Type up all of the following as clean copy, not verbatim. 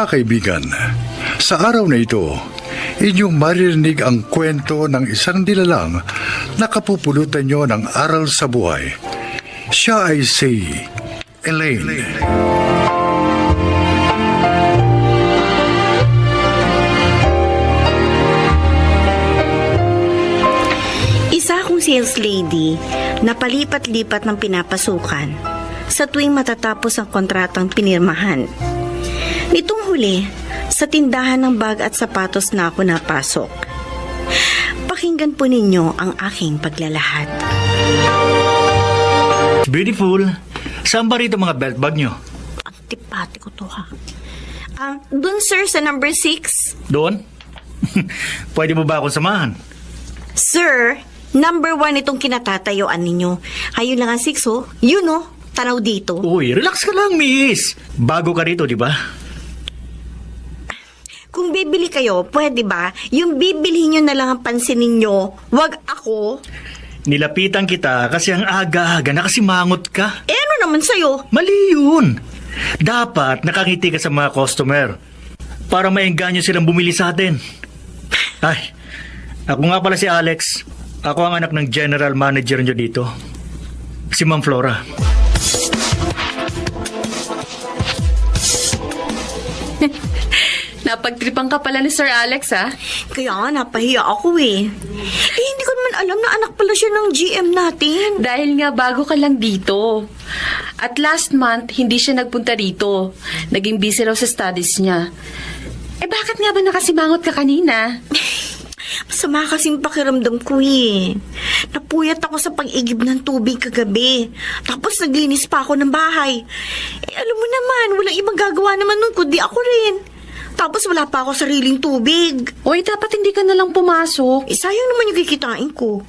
Mga kaibigan, sa araw na ito, inyong maririnig ang kwento ng isang nilalang na kapupulutan nyo ng aral sa buhay. Siya ay si Elaine. Isa akong sales lady na palipat-lipat ng pinapasukan sa tuwing matatapos ang kontratang pinirmahan. Nitong huli, sa tindahan ng bag at sapatos na ako napasok. Pakinggan po ninyo ang aking paglalahad. Beautiful. Saan ba rito mga belt bag nyo? Antipati ko to ha. Dun sir, sa number 6. Doon? Pwede mo ba akong samahan? Sir, number 1 itong kinatatayuan ninyo. Ayun lang ang 6 oh. Yun oh, tanaw dito. Uy, relax ka lang, miss. Bago ka rito, di ba? Kung bibili kayo, pwede ba? Yung bibili nyo na lang ang pansin ninyo, wag ako. Nilapitan kita kasi ang aga-aga nakasimangot ka. Eh ano naman sa'yo? Mali yun. Dapat nakangiti ka sa mga customer para maengganyo silang bumili sa atin. Ay, ako nga pala si Alex. Ako ang anak ng general manager nyo dito. Si Ma'am Flora. Napagtripan ka pala ni Sir Alex, ha? Kaya nga, napahiya ako eh. Hindi ko naman alam na anak pala siya ng GM natin. Dahil nga bago ka lang dito. At last month, hindi siya nagpunta rito. Naging busy raw sa studies niya. Eh bakit nga ba nakasimangot ka kanina? Masama kasing pakiramdam ko eh. Napuyat ako sa pag-igib ng tubig kagabi. Tapos naglinis pa ako ng bahay. Eh alam mo naman, walang ibang gagawa naman nun kundi ako rin. Tapos wala pa ako sariling tubig. Oy, dapat hindi ka na lang pumasok. Eh, sayang naman yung kikitain ko.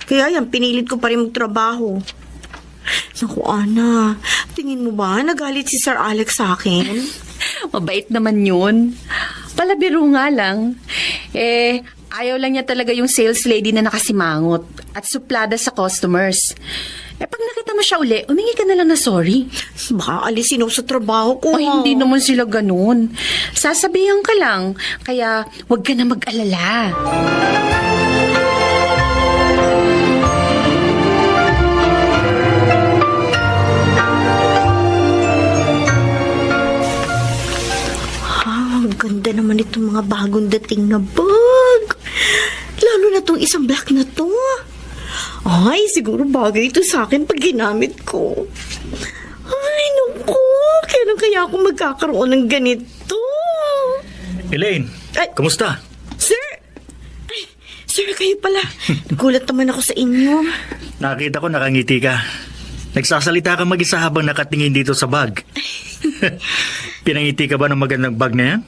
Kaya yan, pinilit ko pa rin magtrabaho. Naku, Ana, tingin mo ba nagalit si Sir Alex sa akin? Mabait naman yun. Palabiro nga lang. Eh, ayaw lang niya talaga yung sales lady na nakasimangot at suplada sa customers. Eh, pag nakita mo siya uli, umingi ka na lang na sorry. Baka alisin ako sa trabaho ko. Ay, hindi naman sila ganun. Sasabihan ka lang, kaya huwag ka na mag-alala. Ang ganda naman itong mga bagong dating na bag. Lalo na itong isang black na to. Ay, siguro bagay ito sa akin pag ginamit ko. Ay, naku. Kailan kaya ako magkakaroon ng ganito? Elaine, Ay. kumusta? Sir! Ay, sir, kayo pala. Nagulat naman ako sa inyo. Nakita ko nakangiti ka. Nagsasalita ka mag-isa habang nakatingin dito sa bag. Pinangiti ka ba ng magandang bag na yan?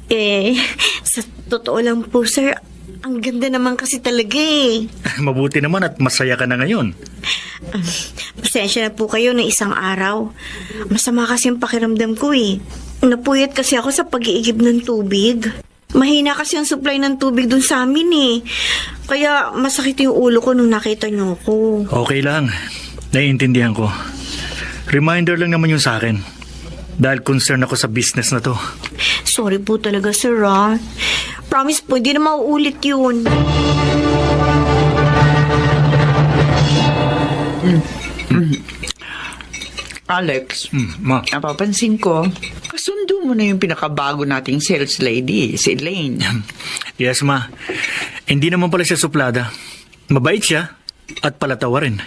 Eh, sa totoo lang po, sir, ang ganda naman kasi talaga eh. Mabuti naman at masaya ka na ngayon. Pasensya na po kayo ng isang araw. Masama kasi ang pakiramdam ko eh. Napuyat kasi ako sa pag-iigib ng tubig. Mahina kasi ang supply ng tubig dun sa amin eh. Kaya masakit yung ulo ko nung nakita niyo ako. Okay lang. Naiintindihan ko. Reminder lang naman yun sa akin. Dahil concern ako sa business na to. Sorry po talaga, sir ah. Promise po, hindi na mauulit yun. Alex, Ma. napapansin ko, kasundo mo na yung pinakabago nating sales lady, si Elaine. Yes, ma. Hindi naman pala siya suplada. Mabait siya at palatawa rin.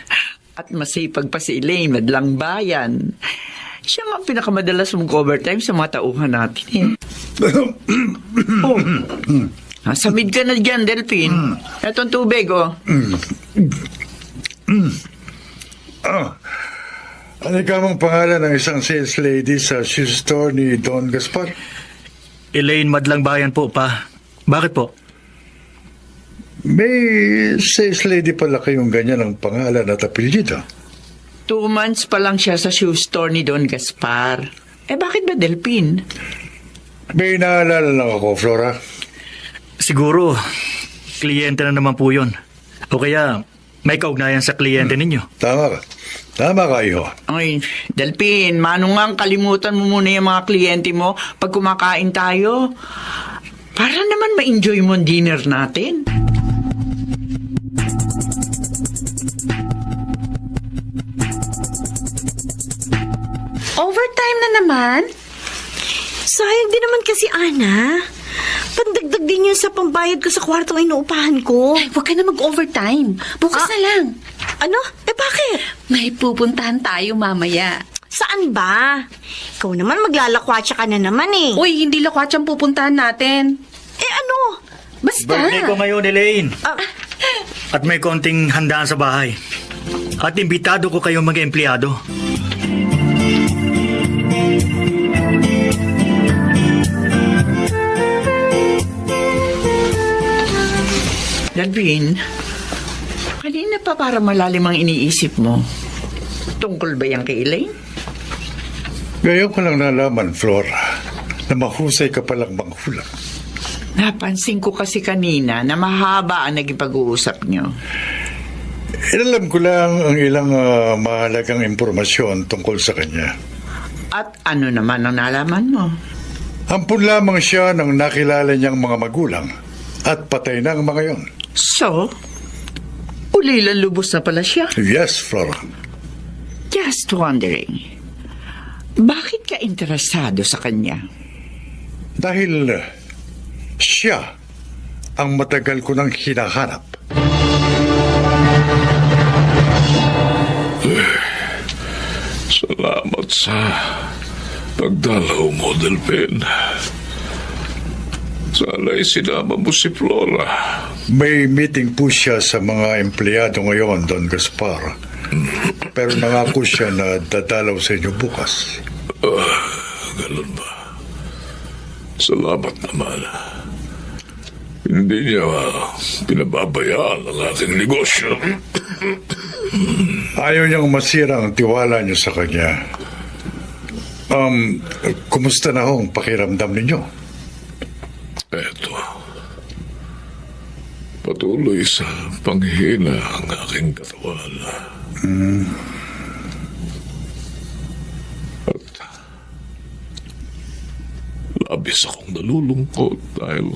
At masipag pa si Elaine, madlang bayan. Siya nga ang pinakamadalas mong overtime sa mga tauhan natin. Oh. Samid ka na dyan, Delphine. Etong tubig, oh. Ano kamang pangalan ng isang sales lady sa shoe store ni Don Gaspar? Elaine Madlang Bayan po, pa. Bakit po? May sales lady pala kayong ganyan ang pangalan at apelyido. 2 months pa lang siya sa shoe store ni Don Gaspar. Eh, bakit ba, Delphine? May naalala lang ako, Flora. Siguro, kliyente na naman po yun. O kaya, may kaugnayan sa kliyente ninyo. Tama ka. Tama ka, iho. Ay, Delphin, manong kalimutan mo muna yung mga kliyente mo pag kumakain tayo. Para naman ma-enjoy mo ang dinner natin. Overtime na naman? Sayang din naman kasi, Ana. Pandagdag din yun sa pambayad ko sa kwartong inuupahan ko. Ay, huwag ka na mag-overtime. Bukas na lang. Ano? Bakit? May pupuntahan tayo mamaya. Saan ba? Ikaw naman maglalakwatsa ka na naman eh. Uy, hindi lakwat ang pupuntahan natin. Ano? Basta. Birthday ko ngayon, Elaine. Ah, At may konting handaan sa bahay. At imbitado ko kayong mga empleyado. Delphin, kanina pa para malalim ang iniisip mo. Tungkol ba yan kay Elaine? Ngayon ko lang nalaman, Flora, na mahusay ka palang manghula. Napansin ko kasi kanina na mahaba ang naging pag-uusap niyo. Inalam ko lang ang ilang mahalagang impormasyon tungkol sa kanya. At ano naman ang nalaman mo? Ampun lamang siya ng nakilala niyang mga magulang at patay na ang mga yon. So, ulilang lubos na pala siya. Yes, Flora. Just wondering, bakit ka interesado sa kanya? Dahil siya ang matagal ko nang hinahanap. Salamat sa pagdalaw mo, Delphin. Sana'y sinama mo si Flora. May meeting po siya sa mga empleyado ngayon, Don Gaspar. Pero nangako siya na dadalaw sa inyo bukas. Ganun ba? Salamat naman. Hindi niya pinababayaan ang aking negosyo. Ayaw niyang masira ang tiwala niyo sa kanya. Kumusta na ho ang pakiramdam ninyo? Eto. Patuloy sa panghihina ang aking katawan. At labis akong nalulungkot dahil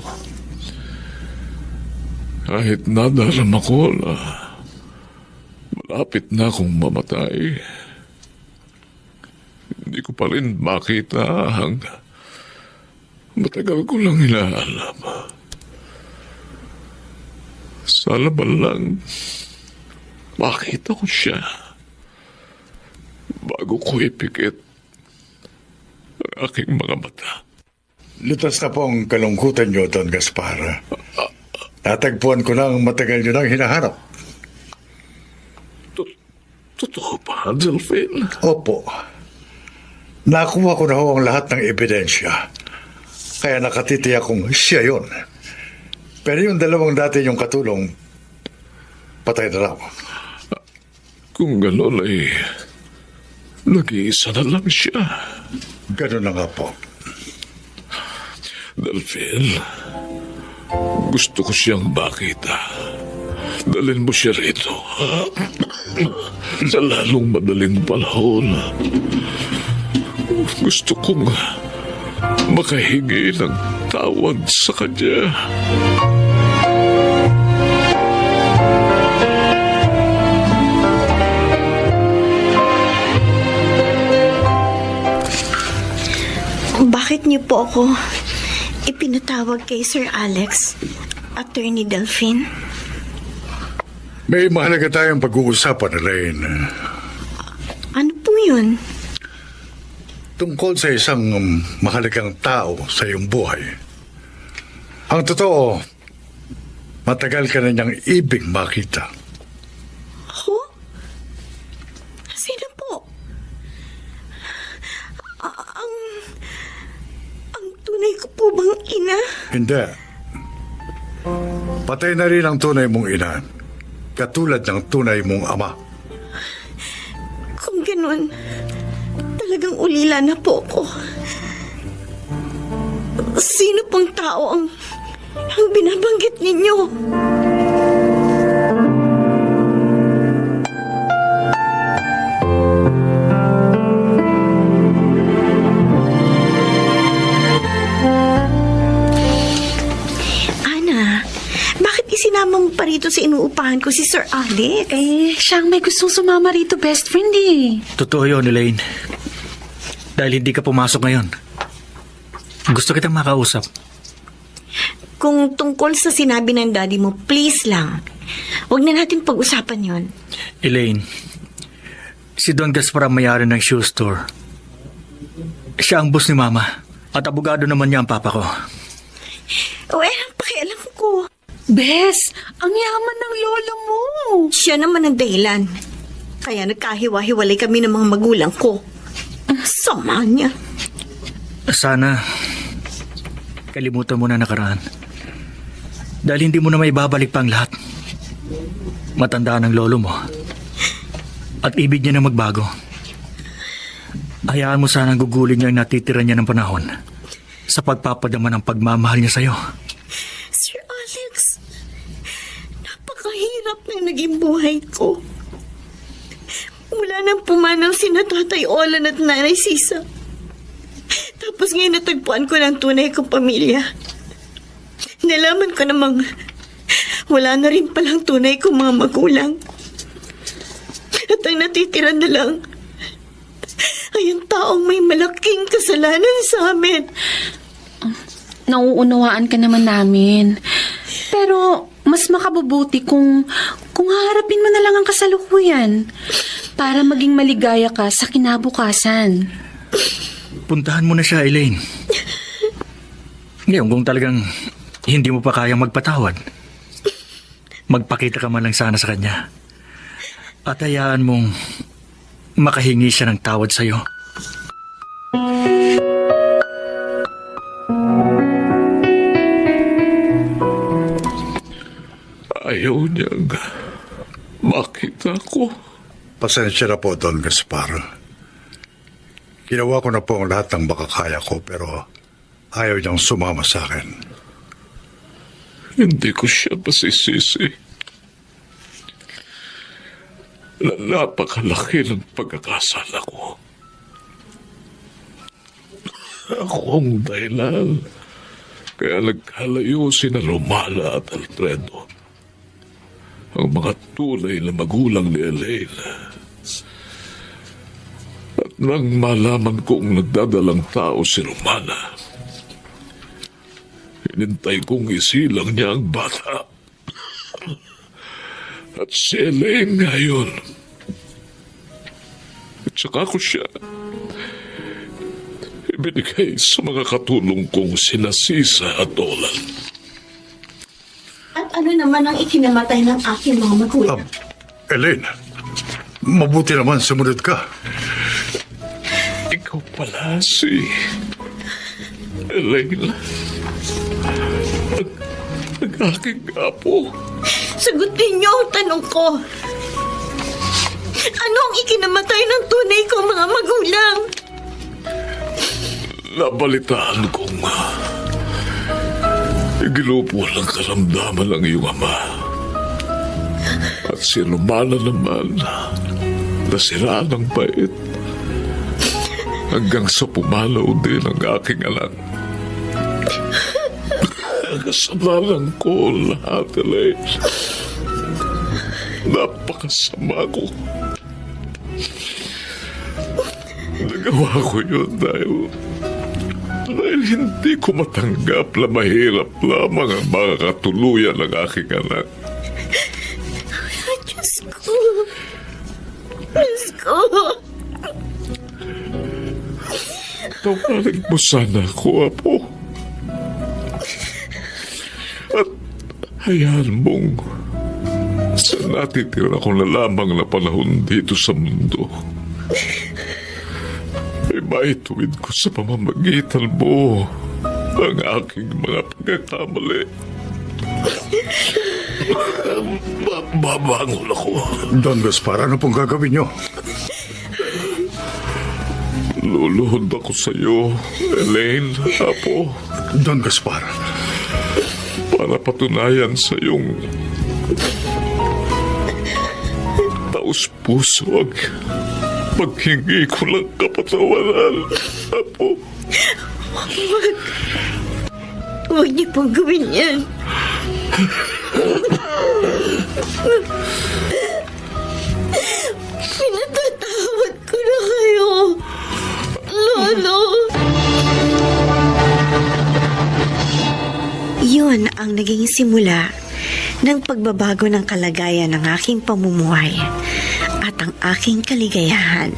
kahit nadarama ko na malapit na akong mamatay, hindi ko pa rin makita ang matagal ko lang inaalam. Sana ba lang makita ko siya bago ko ipikit ang aking mga mata. Lutas na po ang kalungkutan niyo, Don Gaspar. Natagpuan ko na ang matagal niyo nang hinahanap. Totoo ba, Delphine? Opo. Nakuha ko na ho ang lahat ng ebidensya. Kaya nakatitiyak kong siya yun. Pero yung dalawang dati yung katulong, patay na raw. Kung gano'n ay nag-iisa na lang siya. Ganun na nga po. Delphine, gusto ko siyang makita. Dalhin mo siya rito. Sa lalong madaling panahon. Gusto kong makahingi ng tawad sa kanya. bakit niyo po ako ipinatawag kay Sir Alex, Attorney Delphine? May mahalaga tayong pag-uusapan, Elaine. Ano po yun? Tungkol sa isang mahalagang tao sa iyong buhay. Ang totoo, matagal ka na niyang ibig makita. Ako? Sino po? Ang tunay ko po bang ina? Hindi. Patay na rin ang tunay mong ina. Katulad ng tunay mong ama. Kung ganun, talagang ulila na po ako. Sino pong tao ang binabanggit ninyo? dito sa inuupahan ko si Sir Alex. Eh, siyang may gustong sumama rito, best friend eh. Totoo yun, Elaine. Dahil hindi ka pumasok ngayon. Gusto kitang makausap. Kung tungkol sa sinabi ng daddy mo, please lang. Huwag na natin pag-usapan yon. Elaine, si Don Gaspar ang mayari ng shoe store. Siya ang boss ni Mama. At abogado naman niya ang papa ko. Ang pakialam ko. Bes, ang yaman ng lola mo. Siya naman ang dahilan. Kaya nagkahiwa-hiwalay kami ng mga magulang ko. Sama niya. Sana, kalimutan mo na nakaraan. Dahil hindi mo na may babalik pa ang lahat. Matanda ng lolo mo. At ibig niya na magbago. Hayaan mo sanang gugulin niya ang natitira niya ng panahon sa pagpapadama ng pagmamahal niya sa'yo. Sir Alex, napakahirap na naging buhay ko. Mula nang pumanaw sina Tatay Olan at Nanay Sisa. Tapos ngayon natagpuan ko ng tunay kong pamilya. Nalaman ko namang wala na rin palang tunay kong mga magulang. At ang natitira na lang ay ang taong may malaking kasalanan sa amin. Nauunawaan ka naman namin. Pero mas makabubuti kung haharapin mo na lang ang kasalukuyan para maging maligaya ka sa kinabukasan. Puntahan mo na siya, Elaine. Ngayon, kung talagang hindi mo pa kayang magpatawad, magpakita ka man lang sana sa kanya. At hayaan mong makahingi siya ng tawad sa'yo. Ayaw niyang makita ko. Pasensya na po, Don Gaspar. Ginawa ko na po ang lahat ng makakaya ko pero ayaw niyang sumama sa akin. Hindi ko siya masisisi. Napakalaki ng pagkakasala ko. Ako ang dahilan. Kaya nagkalayo sina Romana at Alfredo. Ang mga tunay na magulang ni Elaine. At nang malaman kong nagdadalang tao si Romana, hinintay kong isilang niya ang bata. At si Elaine ngayon. At saka ko siya ibinigay sa mga katulong kong sina Sisa at Olan. At ano naman ang ikinamatay ng aking mga magulang? Elaine, mabuti naman sumunod ka. Ikaw pala si Elaine. Ang aking apo. Sagutin niyo ang tanong ko. Ano ang ikinamatay ng tunay kong mga magulang? Nabalitaan kong ginupo ng karamdaman ng iyong ama. At si Romana naman nasira ng bait hanggang sa pumalaw din ang aking anak. Kasalanan ko lahat, Elaine. Napakasama ko. Nagawa ko yun dahil hindi ko matanggap na mahirap lamang ang mga katuluyan ng aking anak. Diyos ko. Diyos ko. Tawarin mo sana ako, Apo. At hayaan mong sa natitira ko na lamang na panahon dito sa mundo ay maituwid ko sa pamamagitan mo ang aking mga pagkakamali. Babangon ako. Don Gaspar, ano pong gagawin niyo? Luluhod ako sa iyo, Elaine, Apo. Don Gaspar, Para patunayan sa iyong taus-puso ang paghingi ko ng kapatawaran, Apo. Huwag niyo pong gawin yan. Pinatatawad ko na kayo, Lolo. Yun ang naging simula ng pagbabago ng kalagayan ng aking pamumuhay at ang aking kaligayahan.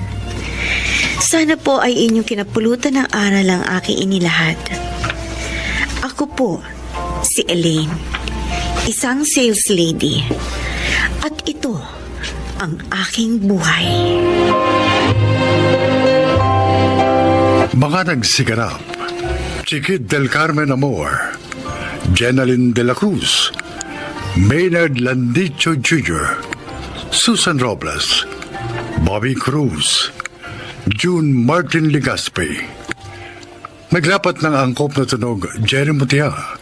Sana po ay inyong kinapulutan ng aral ang aking inilahad. Ako po, si Elaine, isang sales lady. At ito ang aking buhay. Mga nagsiganap, Chiquit del Carmen Amor, Jenaline de la Cruz, Maynard Landicho Jr., Susan Robles, Bobby Cruz, June Martin Ligaspi. Naglapat ng angkop na tunog Jerry Mutia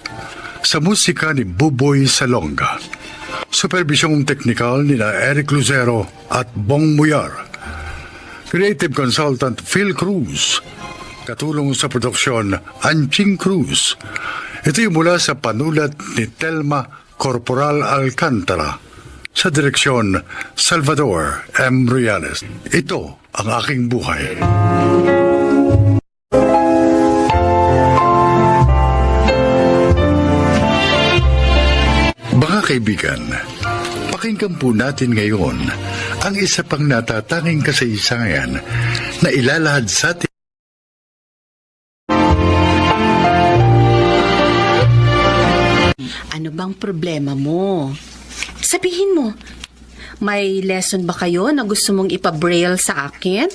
sa musika ni Buboy Salonga. Supervisyong teknikal ni Eric Lucero at Bong Muyar. Creative Consultant Phil Cruz. Katulong sa produksyon Anching Cruz. Ito'y mula sa panulat ni Telma Corporal Alcantara. Sa direksyon Salvador M. Reales. Ito ang aking buhay. Mga kaibigan, pakinggan po natin ngayon ang isa pang natatanging kasaysayan na ilalahad sa atin. Ano bang problema mo? Sabihin mo, may lesson ba kayo na gusto mong ipa-braille sa akin?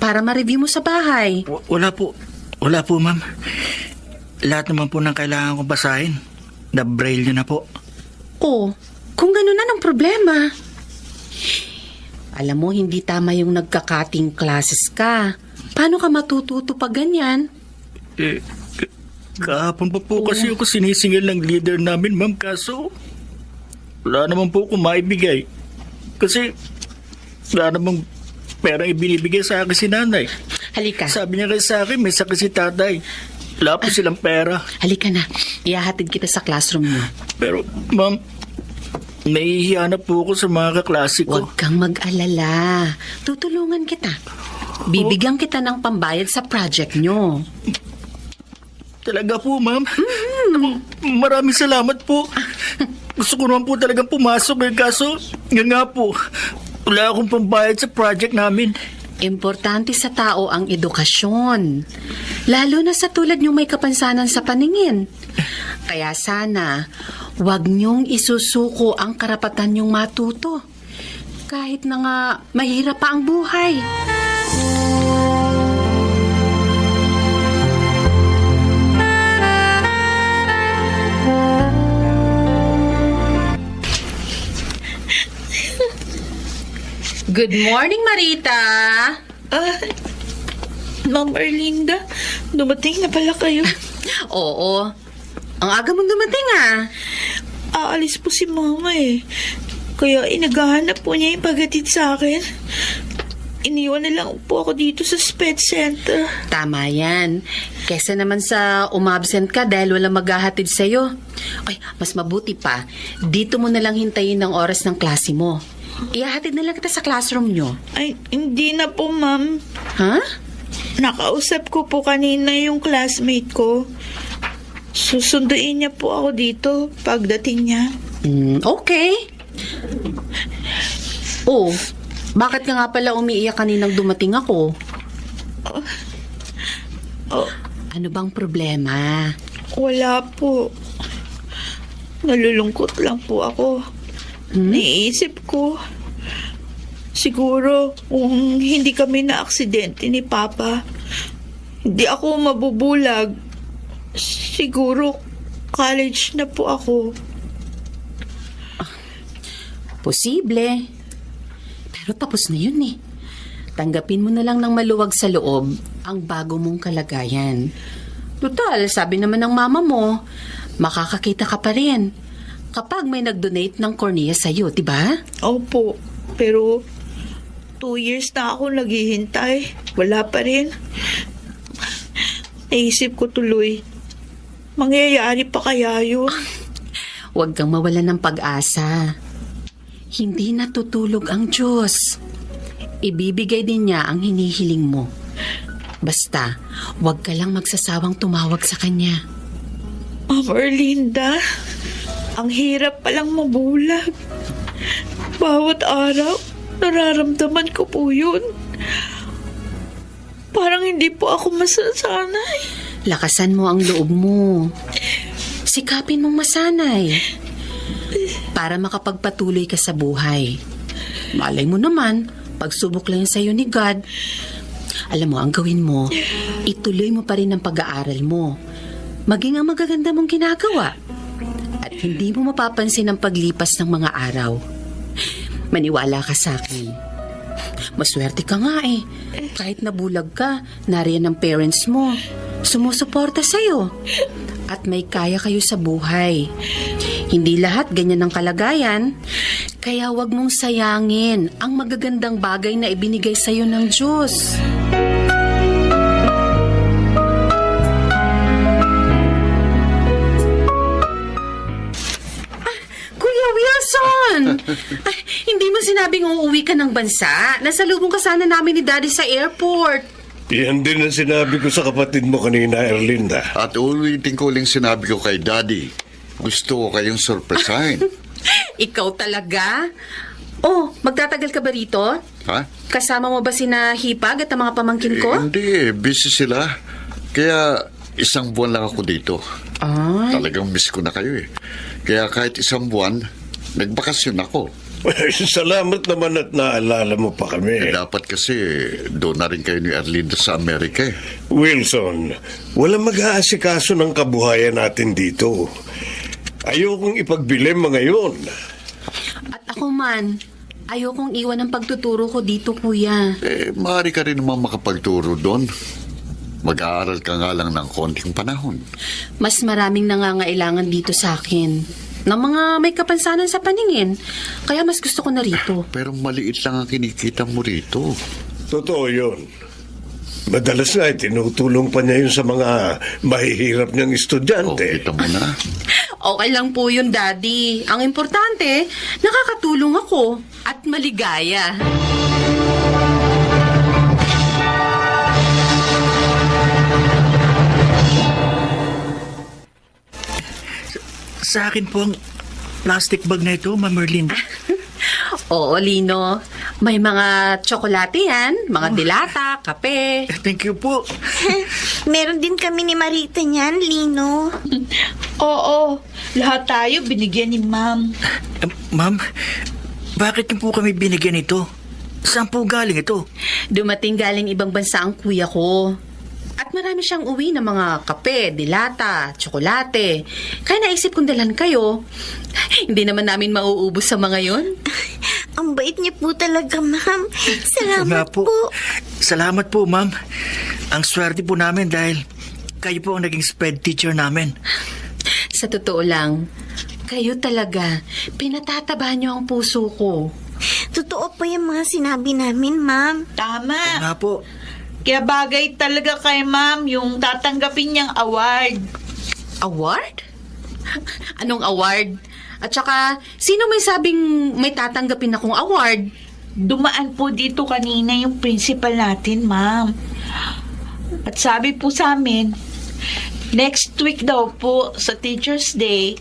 Para ma-review mo sa bahay. Wala po. Wala po, ma'am. Lahat naman po ng kailangan kong basahin. Na-braille nyo na po. Oh, kung gano'n na ng problema. Alam mo, hindi tama yung nagka-cutting classes ka. Paano ka matututo pag ganyan? Kahapon pa po kasi ako sinisingil ng leader namin, ma'am. Kaso, wala naman po akong maibigay. Kasi, wala namang perang ibinibigay sa akin si nanay. Halika. Sabi niya kasi sa akin, may sakit si tatay. Wala po silang pera. Halika na. Ihahatid kita sa classroom mo. Pero, ma'am, nahihiya na po ako sa mga kaklase ko. Huwag kang mag-alala. Tutulungan kita. Bibigyan kita ng pambayad sa project nyo. Talaga po, ma'am. Maraming salamat po. Gusto ko naman po talagang pumasok. Kaso, yun nga po, wala akong pambayad sa project namin. Importante sa tao ang edukasyon. Lalo na sa tulad niyong may kapansanan sa paningin. Kaya sana, huwag niyong isusuko ang karapatan niyong matuto. Kahit na nga mahirap pa ang buhay. Good morning, Marita! Ma'am Erlinda, dumating na pala kayo. Oo. Ang aga mong dumating Aalis po si Mama eh. Kaya inagahanap po niya yung paghatid sa akin. Iniwan na lang po ako dito sa SPED Center. Tama yan. Kesa naman sa umabsent ka dahil walang maghahatid sa'yo. Ay, mas mabuti pa. Dito mo na lang hintayin ng oras ng klase mo. Ihahatid na lang kita sa classroom nyo. Ay, hindi na po, Ma'am. Ha? Nakausap ko po kanina yung classmate ko. Susunduin niya po ako dito pagdating niya. Okay. Oh, bakit ka nga pala umiiyak kaninang dumating ako? Ano bang problema? Wala po. Nalulungkot lang po ako. Naisip ko, siguro kung hindi kami na-aksidente ni Papa, hindi ako mabubulag. Siguro college na po ako. Posible. Pero tapos na yun eh. Tanggapin mo na lang ng maluwag sa loob ang bago mong kalagayan. Total, sabi naman ng mama mo, makakakita ka pa rin kapag may nag-donate ng cornea sa'yo, di ba? Opo, pero 2 years na ako naghihintay. Wala pa rin. Naisip ko tuloy, mangyayari pa kaya yun? Huwag kang mawalan ng pag-asa. Hindi natutulog ang Diyos. Ibibigay din niya ang hinihiling mo. Basta, huwag ka lang magsasawang tumawag sa Kanya. Ma'am Erlinda, ang hirap palang mabulag. Bawat araw, nararamdaman ko po yun. Parang hindi po ako masasanay. Lakasan mo ang loob mo. Sikapin mong masanay. Para makapagpatuloy ka sa buhay. Malay mo naman, pagsubok lang sa'yo ni God. Alam mo, ang gawin mo, ituloy mo pa rin ang pag-aaral mo. Maging ang magaganda mong ginagawa. At hindi mo mapapansin ang paglipas ng mga araw. Maniwala ka sa akin. Maswerte ka nga eh. Kahit nabulag ka, nariyan ang parents mo. Sumusuporta sa'yo. At may kaya kayo sa buhay. Hindi lahat ganyan ang kalagayan. Kaya wag mong sayangin ang magagandang bagay na ibinigay sa'yo ng Diyos. Kuya Wilson! Ay, hindi mo sinabing uuwi ka ng bansa? Nasalubong ka sana namin ni Daddy sa airport. Yan din ang sinabi ko sa kapatid mo kanina, Erlinda. At ulitin ko uling sinabi ko kay Daddy, gusto ko kayong surpresahin. Ikaw talaga? Oh, magtatagal ka ba rito? Ha? Kasama mo ba sina Hipag at ang mga pamangkin ko? Hindi, busy sila. Kaya isang buwan lang ako dito. Ay, Talagang miss ko na kayo eh. Kaya kahit isang buwan, nagbakasyon ako. Salamat naman at naalala mo pa kami. Dapat kasi doon na rin kayo ni Erlinda sa Amerika eh. Wilson, walang mag-aasikaso ng kabuhayan natin dito. Ayokong ipagbili mga yun. at ako man, ayokong iwan ang pagtuturo ko dito, kuya. Maaari ka rin naman makapagturo doon. Mag-aaral ka nga lang ng konting panahon. Mas maraming nangangailangan dito sa akin. Ng mga may kapansanan sa paningin. Kaya mas gusto ko na rito. Pero maliit lang ang kinikita mo rito. Totoo yun. Madalas nga, tinutulong pa niya yun sa mga mahihirap niyang O, estudyante. kita mo na. Okay lang po yun, Daddy. Ang importante, nakakatulong ako at maligaya. Sa akin po ang plastic bag na ito, Ma'am Erlinda. Oo, Lino. May mga tsokolate yan, mga dilata, kape. Thank you po. Meron din kami ni Marita niyan, Lino. Oo, lahat tayo binigyan ni Ma'am. Ma'am, bakit niyo po kami binigyan ito? Saan po galing ito? Dumating galing ibang bansa ang kuya ko. At marami siyang uwi ng mga kape, dilata, tsokolate. Kaya naisip kong dalhan kayo. Hindi naman namin mauubos sa mga yon. Ang bait niyo po talaga, ma'am. Salamat Nga po. Salamat po, ma'am. Ang swerte po namin dahil kayo po ang naging sped teacher namin. Sa totoo lang, kayo talaga, pinatataba niyo ang puso ko. Totoo po yung mga sinabi namin, ma'am. Tama. Nga po. Kaya bagay talaga kay Ma'am yung tatanggapin niyang award. Award? Anong award? At saka, sino may sabing may tatanggapin akong award? Dumaan po dito kanina yung principal natin, Ma'am. At sabi po sa amin, next week daw po sa Teacher's Day,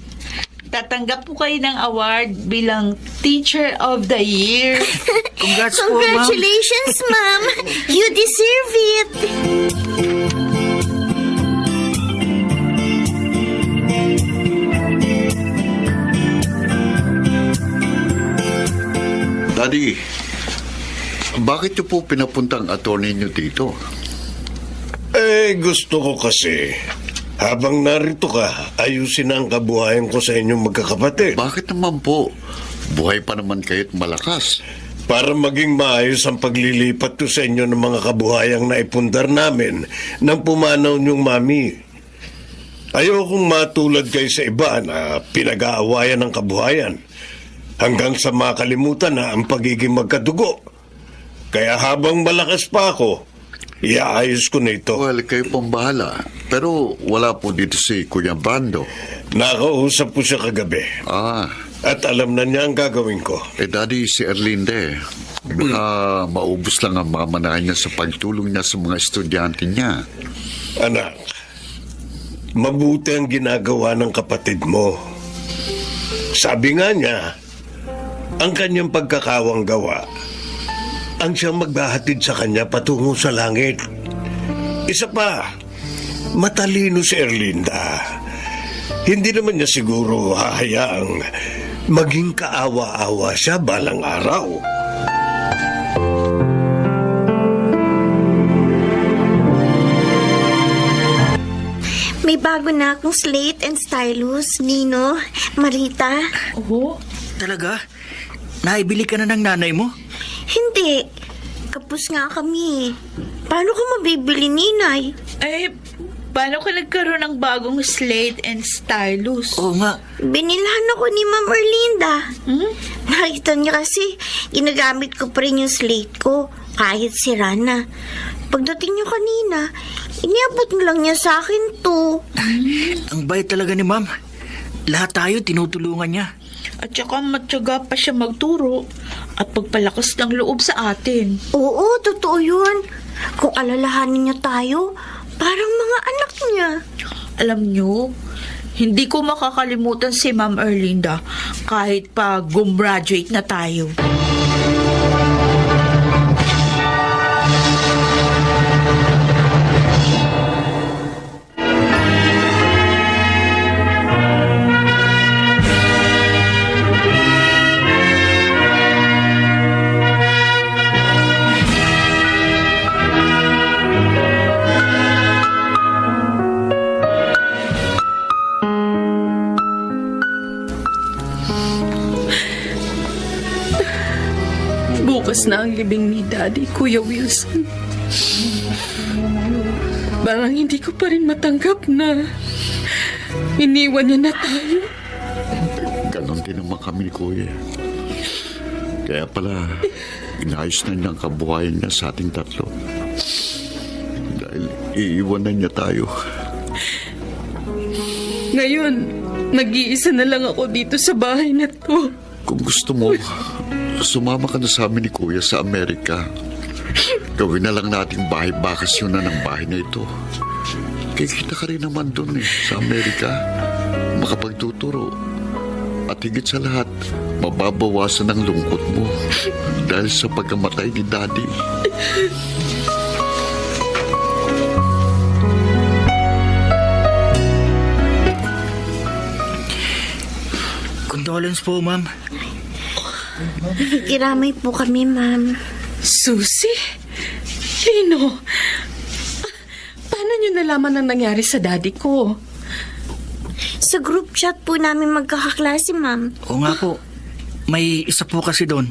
tatanggap po kayo ng award bilang Teacher of the Year. Congrats po, ma'am. Congratulations, ma'am. You deserve it. Daddy, bakit niyo po pinapunta ang attorney niyo dito? Gusto ko kasi, habang narito ka, ayusin ang kabuhayan ko sa inyong magkakapatid. Bakit naman po? Buhay pa naman kayo't malakas. Para maging maayos ang paglilipat ko sa inyo ng mga kabuhayang naipundar namin nang pumanaw niyong mami. Ayokong matulad kayo sa iba na pinag-aawayan ng kabuhayan hanggang sa makalimutan na ang pagiging magkadugo. Kaya habang malakas pa ako, Iaayos ko na ito. Well, kayo pong bahala. Pero wala po dito si Kuya Brando. Nakausap ko siya kagabi. Ah, At alam na niya ang gagawin ko. Daddy, si Erlinde. Baka maubos lang ang mga manahan niya sa pagtulong niya sa mga estudyante niya. Anak, mabuti ang ginagawa ng kapatid mo. Sabi nga niya, ang kanyang pagkakawang gawa, ang siyang magbahatid sa kanya patungo sa langit. Isa pa, matalino si Erlinda. Hindi naman niya siguro hahayaang maging kaawa-awa siya balang araw. May bago na akong slate and stylus, Nino, Marita. Oo. Talaga? Naibili ka na ng nanay mo? Hindi. Kapos nga kami. Paano ko mabibili, Ninay? Eh, paano ka nagkaroon ng bagong slate and stylus? Oo nga. Binilhan ako ni Ma'am Erlinda. Nakita niya kasi, ginagamit ko pa rin yung slate ko, kahit sira na. Pagdating niyo kanina, iniabot lang niya sa akin to. Ang bait talaga ni ma'am. Lahat tayo tinutulungan niya. At saka matyaga pa siya magturo at pagpalakas ng loob sa atin. Oo, totoo yun. Kung alalahanin niya tayo, parang mga anak niya. Alam nyo, hindi ko makakalimutan si Ma'am Erlinda kahit pa gumraduate na tayo. Bukas na ang libing ni Daddy, Kuya Wilson. Parang hindi ko pa rin matanggap na iniwan niya na tayo. Ganon din naman kami ni Kuya. Kaya pala, inayos na niya ang kabuhayan niya sa ating tatlo. Dahil iiwan na niya tayo. Ngayon, nag-iisa na lang ako dito sa bahay na to. Kung gusto mo, sumama ka na sa amin ni Kuya sa Amerika. Gawin na lang nating bahay bakasyonan ng bahay na ito. Kikita ka rin naman doon sa Amerika. Makapagtuturo. At higit sa lahat, mababawasan ang lungkot mo dahil sa pagkamatay ni Daddy. Condolence po, ma'am. Kiramay po kami, Ma'am. Susie? Lino? Paano niyo nalaman ang nangyari sa daddy ko? Sa group chat po namin magkakaklase, Ma'am. Oo nga po. May isa po kasi doon.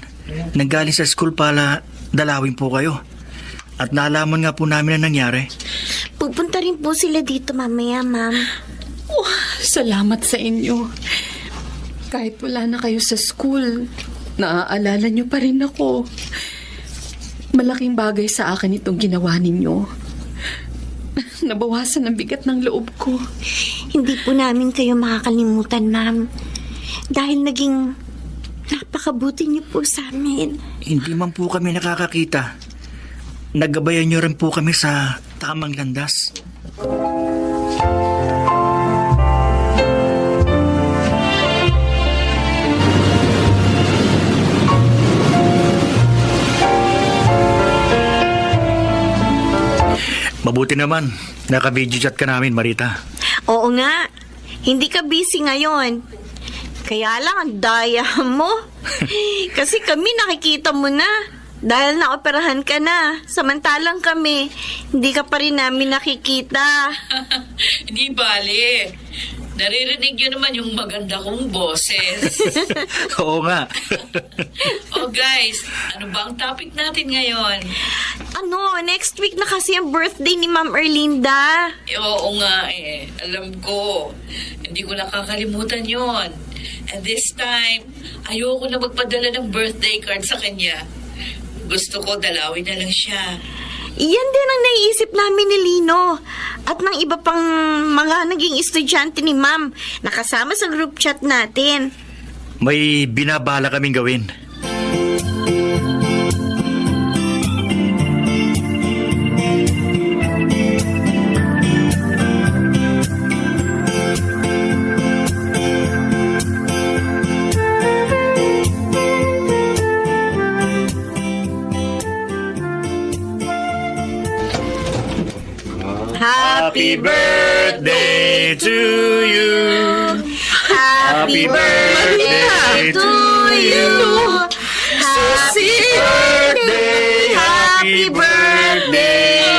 Nanggaling sa school para dalawin po kayo. At naalaman nga po namin ang nangyari. Pupunta rin po sila dito mamaya, Ma'am. Salamat sa inyo. Kahit wala na kayo sa school, naaalala niyo pa rin ako. Malaking bagay sa akin itong ginawa ninyo. Nabawasan ang bigat ng loob ko. Hindi po namin kayo makakalimutan, Ma'am. Dahil naging napakabuti niyo po sa amin. Hindi man po kami nakakakita. Nagabayan niyo rin po kami sa tamang landas. Mabuti naman, naka-video chat ka namin, Marita. Oo nga. Hindi ka busy ngayon. Kaya lang ang daya mo. Kasi kami nakikita mo na. Dahil naoperahan ka na. Samantalang kami, hindi ka pa rin namin nakikita. Di bale. Naririnig yun naman yung maganda kong boses. Oo nga. Oh guys, ano ba ang topic natin ngayon? Next week na kasi ang birthday ni Ma'am Erlinda. Oo nga alam ko. Hindi ko nakakalimutan yon. And this time, ayoko na magpadala ng birthday card sa kanya. Gusto ko dalawin na lang siya. Yan din ang naiisip namin ni Lino. At ng iba pang mga naging estudyante ni Ma'am na kasama sa group chat natin. May binabala kaming gawin. Happy birthday to you. Happy birthday to you. Happy birthday. Happy birthday.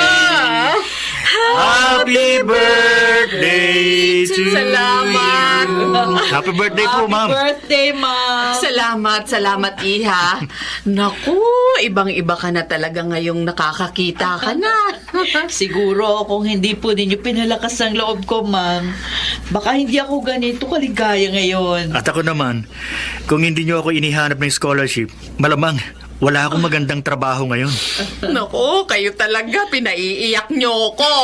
Happy birthday to Salamat. you. Happy birthday po, ma'am. Birthday, Ma'am. Salamat, Iha. Naku, ibang-iba ka na talaga ngayong nakakakita ka na. Siguro kung hindi po ninyo pinalakas ang loob ko, Ma'am, baka hindi ako ganito kaligaya ngayon. At ako naman, kung hindi niyo ako inihanap ng scholarship, malamang wala akong magandang trabaho ngayon. Naku, kayo talaga, pinaiiyak nyo ko.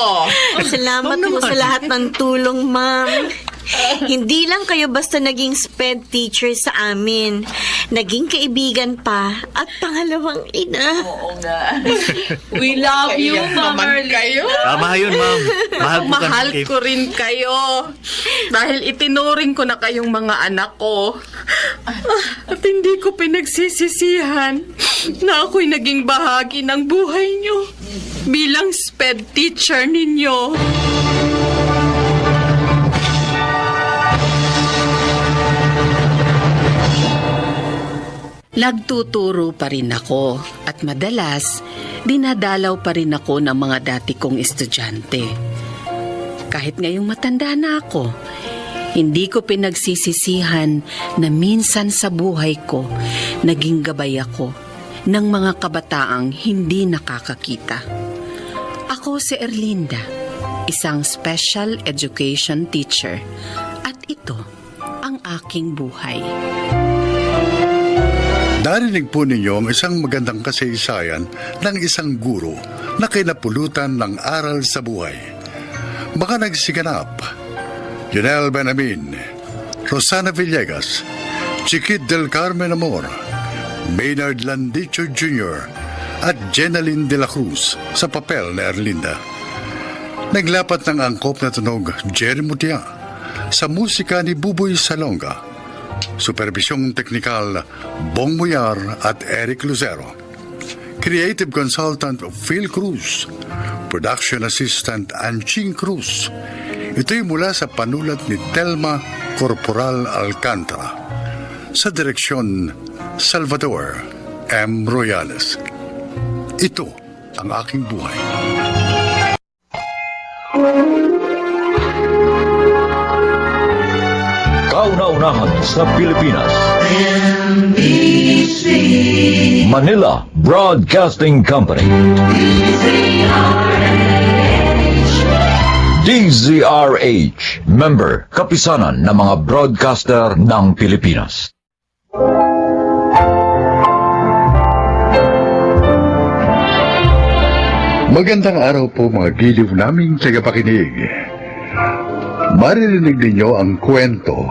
Salamat po sa lahat ng tulong, Ma'am. Hindi lang kayo basta naging SPED teacher sa amin. Naging kaibigan pa at pangalawang ina. Oo nga. We love you, Ma'am naman Arlene. kayo. Tama yun, ma'am. Mahal po Mahal kami. ko rin kayo. Dahil itinuring ko na kayong mga anak ko. At hindi ko pinagsisisihan na ako'y naging bahagi ng buhay nyo bilang SPED teacher ninyo. Nagtuturo pa rin ako at madalas dinadalaw pa rin ako ng mga dati kong estudyante. Kahit ngayong matanda na ako, hindi ko pinagsisisihan na minsan sa buhay ko naging gabay ako ng mga kabataang hindi nakakakita. Ako si Erlinda, isang special education teacher, at ito ang aking buhay. Narinig po ninyo ang isang magandang kasaysayan ng isang guro na kinapulutan ng aral sa buhay. Mga nagsiganap: Junel Benamin, Rosana Villegas, Chiquit del Carmen Amor, Maynard Landicho Jr. at Jenaline de la Cruz sa papel na Erlinda. Naglapat ng angkop na tunog Jerry Mutia sa musika ni Buboy Salonga. Supervisyong teknikal Bong Muyar at Eric Lucero. Creative Consultant Phil Cruz. Production Assistant Anching Cruz. Ito'y mula sa panulat ni Telma Corporal Alcantara. Sa direksyon Salvador M. Royales. Ito ang aking buhay. Kauna-unahan sa Pilipinas. Manila Broadcasting Company. DZRH, member kapisanan ng mga broadcaster ng Pilipinas. Magandang araw po mga giliw naming tagapakinig. Maririnig ninyo ang kwento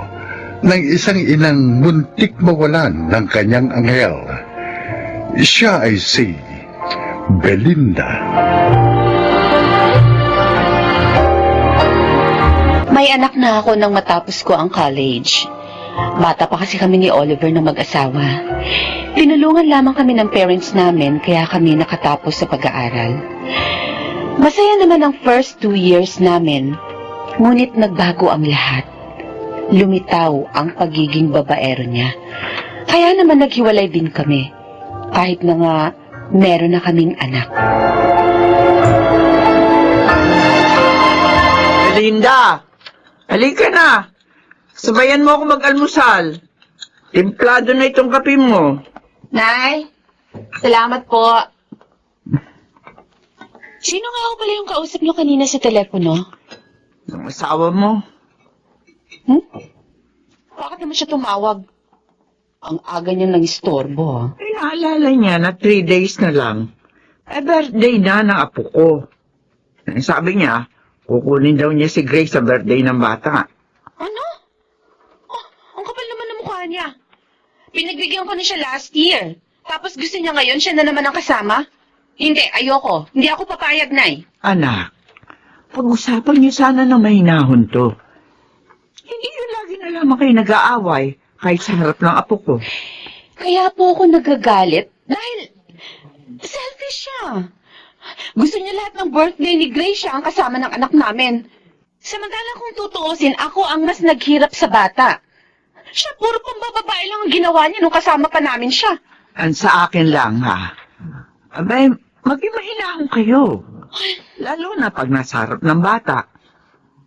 ng isang inang muntik mawalan ng kanyang anghel. Siya ay si Belinda. May anak na ako nang matapos ko ang college. Bata pa kasi kami ni Oliver na mag-asawa. Tinulungan lamang kami ng parents namin kaya kami nakatapos sa pag-aaral. Masaya naman ang first 2 years namin, ngunit nagbago ang lahat. Lumitaw ang pagiging babaero niya. Kaya naman naghiwalay din kami, kahit na nga meron na kaming anak. Belinda, halika na. Sabayan mo ako mag-almusal. Templado na itong kape mo. Nay, salamat po. Sino nga ako pala yung kausap niyo kanina sa telepono? Ang asawa mo. Bakit naman siya tumawag? Ang aga niya ng istorbo, ha? Ay, naalala niya na 3 days na lang. Birthday na ng apo ko. Sabi niya, kukunin daw niya si Grace sa birthday ng bata. Ano? Oh, ang kapal naman ng mukha niya. Pinagbigyan ko na siya last year. Tapos gusto niya ngayon, siya na naman ang kasama? Hindi, ayoko. Hindi ako papayag, Nay. Anak, pag-usapan niyo sana na mahinahon to. Hindi yun lagi na lamang kayo nag-aaway kahit sa harap ng apo ko. Kaya po ako nagagalit dahil selfish siya. Gusto niya lahat ng birthday ni Grace siya ang kasama ng anak namin. Samantala kung tutuusin, ako ang mas naghirap sa bata. Siya puro pambababae lang ang ginawa niya nung kasama pa namin siya. Ang sa akin lang, ha? Abay, maging mahinahon kayo. Lalo na pag nasa harap ng bata.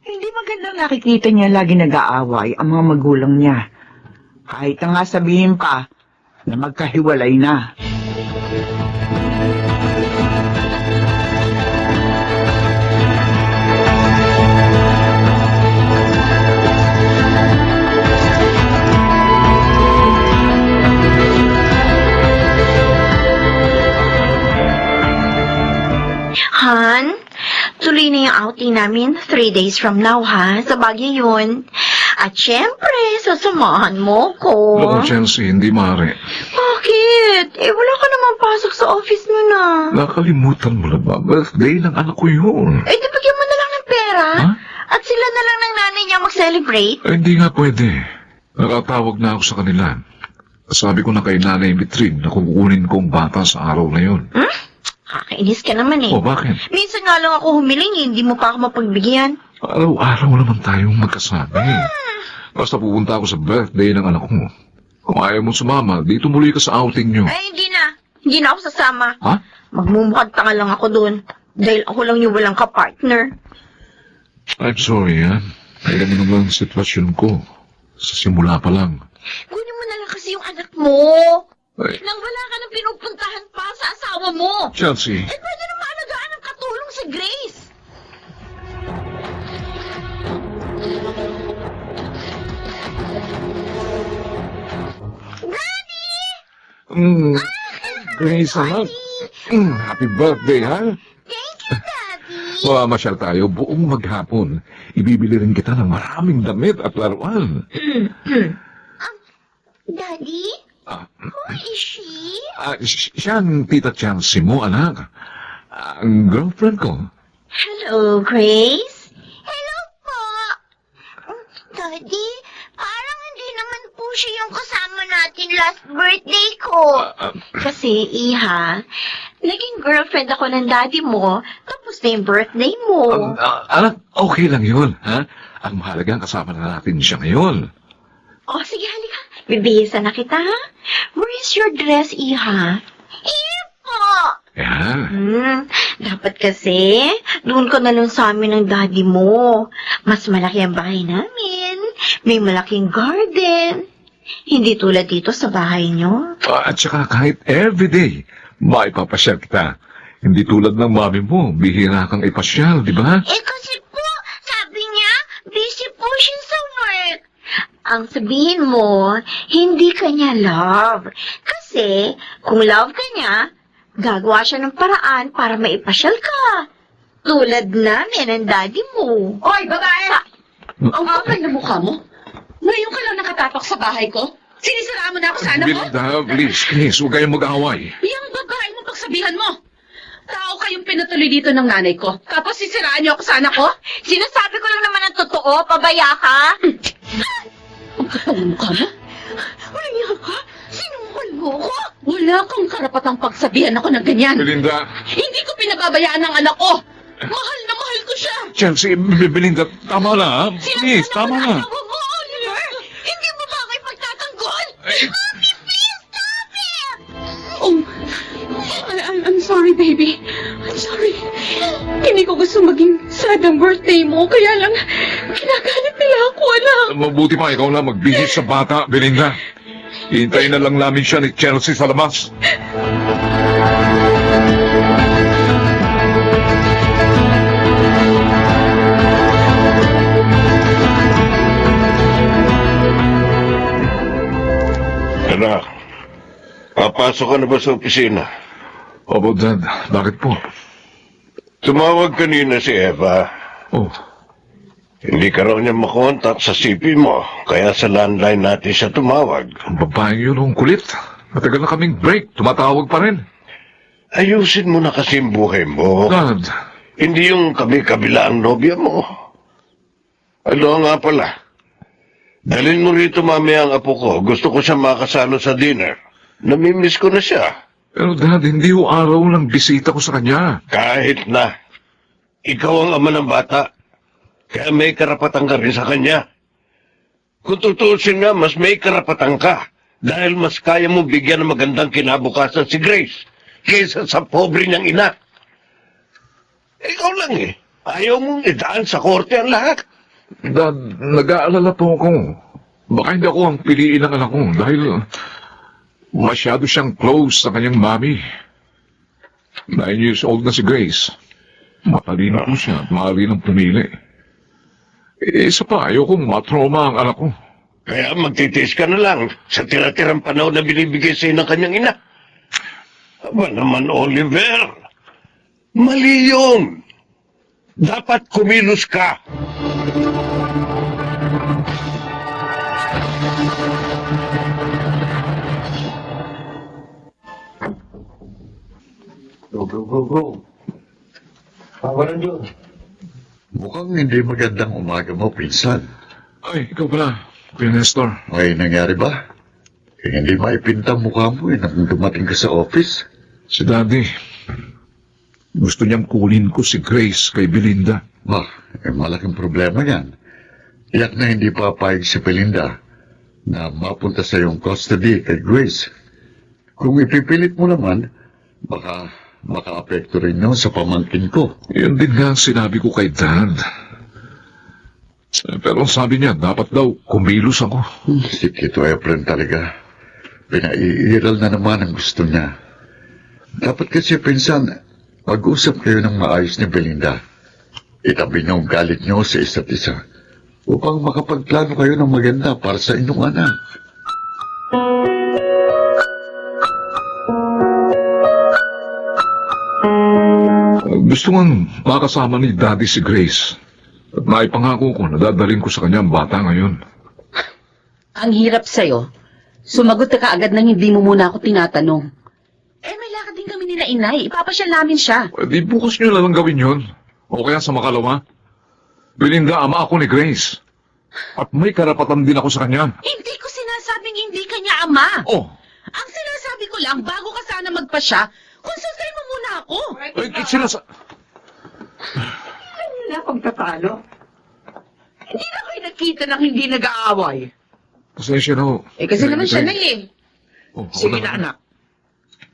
Hindi magandang nakikita niya lagi nag-aaway ang mga magulang niya. Kahit na nga sabihin pa na magkahiwalay na. Han, tuloy na yung outing namin 3 days from now, ha? Sa Baguio yun. At syempre, sasamahan mo ko. Naku, Chelsea, hindi maaari. Bakit? Wala ka naman pasok sa office mo na. Nakalimutan mo na ba? Birthday ng anak ko yun. Di bigyan mo na lang ng pera. Ha? At sila na lang ng nanay niya mag-celebrate. Hindi nga pwede. Nakatawag na ako sa kanila. Sabi ko na kay Nanay Mitrin na kukunin kong bata sa araw na yun. Kakainis ka naman O, bakit? Minsan nga lang ako humiling, hindi mo pa ako mapagbigyan. Araw-araw naman tayong magkasama. Basta pupunta ako sa birthday ng anak ko. Kung ayaw mo sumama, dito muli ka sa outing nyo. Hindi na. Hindi na ako sasama. Ha? Magmumukhang tanga lang ako doon. Dahil ako lang yung walang kapartner. I'm sorry, ha? Alam mo naman ang sitwasyon ko. Sa simula pa lang. Kunin mo na lang kasi yung anak mo. Ay. Nang wala ka nang pinupuntahan pa sa asawa mo. Chelsea. Pwede na maalagaan ng katulong si Grace. Grace, anak. Happy birthday, ha? Thank you, Daddy. Mamamasyal tayo buong maghapon. Ibibili rin kita ng maraming damit at laruan. Daddy? Who is she? Siya ang tita Chelsea mo, anak. Ang girlfriend ko. Hello, Grace. Hello po. Daddy, parang hindi naman po siya yung kasama natin last birthday ko. Kasi, Iha, naging girlfriend ako ng daddy mo, tapos na yung birthday mo. Anak, okay lang yun, ha? Ang mahalaga, kasama na natin siya ngayon. Sige, halika. Bibihisan na kita, ha? Where is your dress, Iha? Here po. Yan. Dapat kasi, doon ka na lang sa amin ng daddy mo. Mas malaki ang bahay namin. May malaking garden. Hindi tulad dito sa bahay nyo. At saka kahit everyday, maipapasyal kita. Hindi tulad ng mami mo, bihira kang ipasyal, di ba? Kasi po, sabi niya, busy po siya sa work. Ang sabihin mo, hindi ka niya love. Kasi, kung love ka niya, gagawa siya ng paraan para maipasyal ka. Tulad namin ang daddy mo. Hoy, babae! Ang kapal na mukha mo. Ngayon ka lang nakatapak sa bahay ko. Sinisiraan mo na ako sa anak ko. Belinda, please, huwag kayong mag-away. Yung babae mo pagsabihan mo. Tao kayong pinatuloy dito ng nanay ko. Tapos sisiraan niyo ako sa anak ko? Sinasabi ko lang naman ang totoo, pabaya ka. Ang kapal na mukha mo. Walang yan ka? Sinungkol mo ko? Wala kang karapatang pagsabihan ako ng ganyan. Belinda. Hindi ko pinababayaan ng anak ko. Mahal na mahal ko siya. Chelsea, Belinda, tama na, ha? Please, tama na. Oliver, hindi mo ba ako ipagtatanggol? Mommy, please stop it! Oh, I'm sorry, baby. I'm sorry. Hindi ko gusto maging sad ang birthday mo, kaya lang kinagalit nila ako, anak. Mabuti pa ikaw na magbihis sa bata, Belinda. Hintayin na lang namin siya ni Chelsea sa labas. Anak, papasok ka na ba sa opisina? Opo, Dad. Bakit po? Tumawag kanina si Eva. Oh, Hindi ka raw niya makontak sa CP mo, kaya sa landline natin siya tumawag. ang babaeng yun ang kulit. Matagal na kaming break. Tumatawag pa rin. Ayusin mo na kasi ang buhay mo. Dad, Hindi yung kabi-kabila ang nobya mo. Ano nga pala? Dalhin mo rito mamaya ang apo ko. Gusto ko siya makasalo sa dinner. Namimiss ko na siya. pero Dad, hindi ho araw ng bisita ko sa kanya. Kahit na. Ikaw ang ama ng bata. Kaya may karapatan ka rin sa kanya. Kung tutusin nga, mas may karapatan ka. Dahil mas kaya mo bigyan ng magandang kinabukasan si Grace kaysa sa pobre niyang ina. Ikaw lang eh. Ayaw mong idaan sa korte ang lahat. Dad, nag-aalala po ako. Baka hindi ako ang piliin ng anak ko dahil masyado siyang close sa kanyang mami. 9 years old na si Grace. Matalino po siya at maaari ng pumili. Isa pa, ayokong matrauma ang anak ko. Kaya magtitiis ka na lang sa tira-tirang panahon na binibigay sa'yo ng kanyang ina. Aba naman, Oliver. Mali yun. Dapat kumilos ka. Go. Pawalan yun. Mukhang hindi magandang umaga mo, pinsan. Ay, ikaw pala, Kuya Nestor. May nangyari ba? Hindi maipinta mukha mo nang dumating ka sa office. Si Daddy, gusto niyang kunin ko si Grace kay Belinda. Malaking problema yan. Iyak na hindi papayag si Belinda na mapunta sa iyong custody kay Grace. Kung ipipilit mo naman, baka maka-apekto rin yun sa pamangkin ko. Yun din nga ang sinabi ko kay Dad. Pero sabi niya, dapat daw kumilos ako. Si Tito Efren talaga. Pinaiiral na naman ang gusto niya. Dapat kasi pinsan, mag-usap kayo ng maayos ni Belinda. Itabi niyo ang galit niyo sa isa't isa upang makapagplano kayo ng maganda para sa inyong anak. Gusto nga makasama ni Daddy si Grace. At naipangako ko na dadalhin ko sa kanya ang bata ngayon. Ang hirap sa'yo. Sumagot ka kaagad nang hindi mo muna ako tinatanong. May lakad din kami nila inay. Ipapasyal namin siya. Di bukas niyo lang gawin yun. O kaya sa makalawa. Belinda, ama ako ni Grace. At may karapatan din ako sa kanya. Hindi ko sinasabing hindi ka niya ama. Oh, Ang sinasabi ko lang, bago ka sana magpasya, konsultahin mo muna ako. Ano na pagtatalo? Hindi na kayo nakita ng hindi nag-aaway. pasensya na ho. Kasi naman siya na eh. Oh, ako Sige na anak.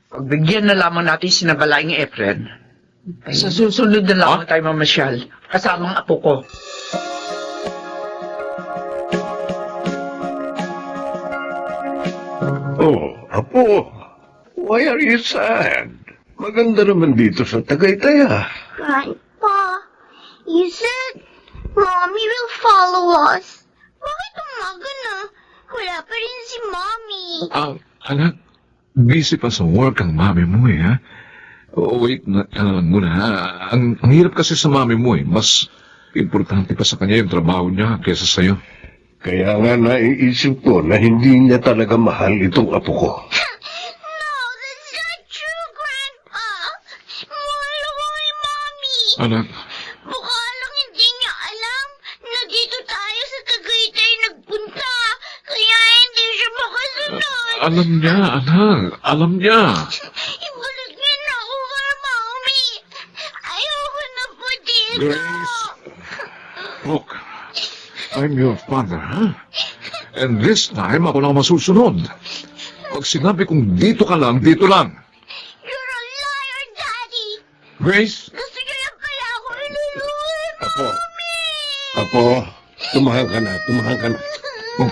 Pagbigyan na lamang natin sinabalaing Efren. Sa susunod na lamang tayo mamasyal. Kasamang apo ko. Oh, apo. Why are you sad? Maganda naman dito sa Tagaytay, ah. Grandpa, you said Mommy will follow us. Bakit umaga na? Wala pa rin si Mommy. Anak, busy pa sa work ang mami mo eh, ha? Wait na lang muna, ha? Ang hirap kasi sa mami mo eh. Mas importante pa sa kanya yung trabaho niya kaysa sa'yo. Kaya nga naiisip ko na hindi niya talaga mahal itong apo ko. No, that's not true, Grandpa. Mahal ako ni Mommy. Anak, Baka lang hindi niya alam na dito tayo sa Tagaytay nagpunta. Kaya hindi siya makasunod. alam niya, anak. Alam niya. Ibalik niya na ako kay Mommy. Ayoko na po dito. Grace, look, I'm your father, ha? And this time, ako lang masusunod. Pag sinabi kong dito ka lang, dito lang. You're a liar, Daddy. Grace, Gusto niyo lang kaya ako iluluwi, Apo, Mommy. apo, tumahan ka na. oh,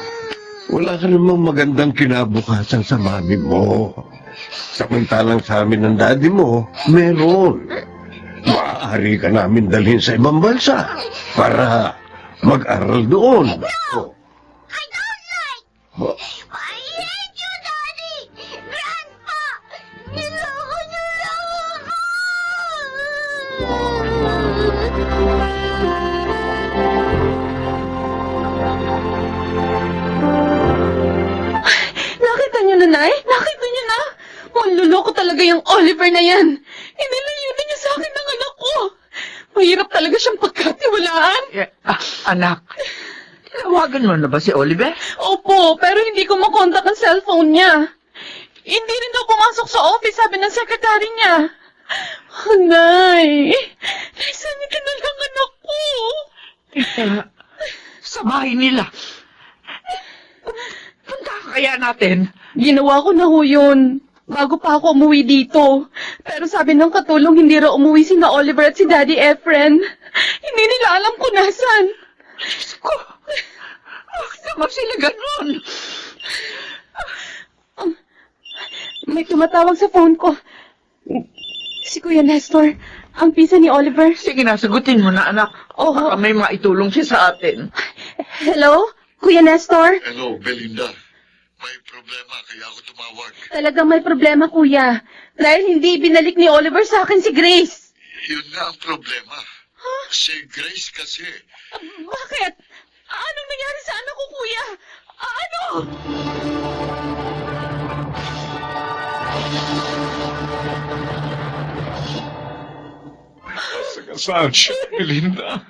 Wala ka namang magandang kinabukasan sa mami mo. Samantalang sa amin ng daddy mo, meron. Maaari ka namin dalhin sa ibang bansa para mag-aral doon. Oh. I don't like. I hate you, Daddy. Grandpa, niloko niyo lang Nay, nakita niyo na. Manluloko talaga yung Oliver na yan. Inilayunan niya sa akin ng anak ko. Mahirap talaga siyang pagkatiwalaan. Anak, tinawagan mo na ba si Oliver? Opo, pero hindi ko makontak ang cellphone niya. Hindi rin daw pumasok sa office, sabi ng sekretary niya. Oh, Nay, naisan ka na lang anak ko. Sa bahay nila. Punta kaya natin? Ginawa ko na ho yun. Bago pa ako umuwi dito. Pero sabi ng katulong hindi raw umuwi si na Oliver at si Daddy Efren. Hindi nila alam kung nasan. Diyos ko, bakit naman sila ganun? May tumatawag sa phone ko. Si Kuya Nestor, ang pisa ni Oliver. Sige na, sagutin mo na, anak. Oo. Baka may maitulong siya sa atin. Hello? Kuya Nestor? Hello, Belinda. May problema, kaya ako tumawag. Talagang may problema, Kuya. Dahil hindi binalik ni Oliver sa akin si Grace. Yun na ang problema. Si Grace kasi. Bakit? Anong nangyari sa anak ko, Kuya? Ano? Sarge, Belinda.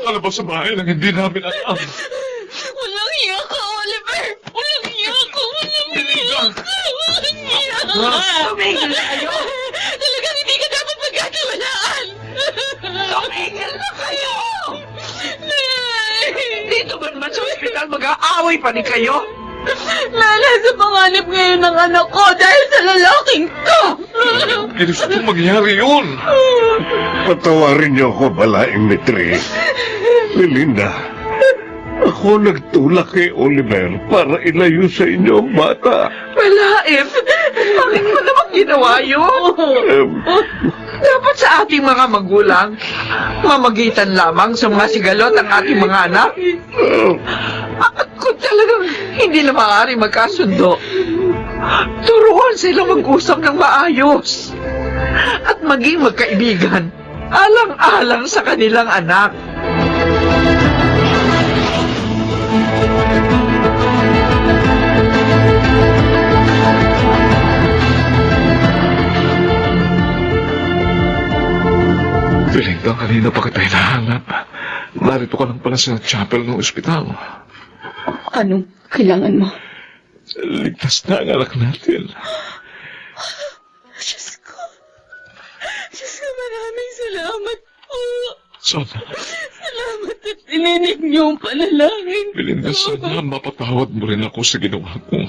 Makalabas sa bahay lang hindi namin alam. Walang iya ka, Oliver! Walang iya ka! Walang iya ka! Walang iya ka! Tumigil na kayo! Talagang hindi ka dapat magkatiwalaan! Tumigil na kayo! Nay! Dito ba naman sa ospital mag-aaway pa rin kayo? Lala sa panganib ngayon ng anak ko dahil sa lalaking to! Hindi gusto mangyari yun. Patawarin niyo ako, Balaing Mitri. Belinda, ako nagtulak kay Oliver para ilayo sa inyo ang bata. Malaif! Bakit mo naman ginawa yun? Dapat sa ating mga magulang, mamagitan lamang sa mga sigalot ang ating mga anak. At kung talagang hindi na maaari magkasundo, turuan sila mag-usap ng maayos at maging magkaibigan, alang-alang sa kanilang anak. Belinda, kanina pa kita hinahanap. Narito ka lang pala sa chapel ng ospital. Anong kailangan mo? Ligtas na ang anak natin. Diyos ko, maraming salamat po. Sana, Salamat at tininig niyo ang panalangin ko. Belinda, sana mapatawad mo rin ako sa ginawa ko.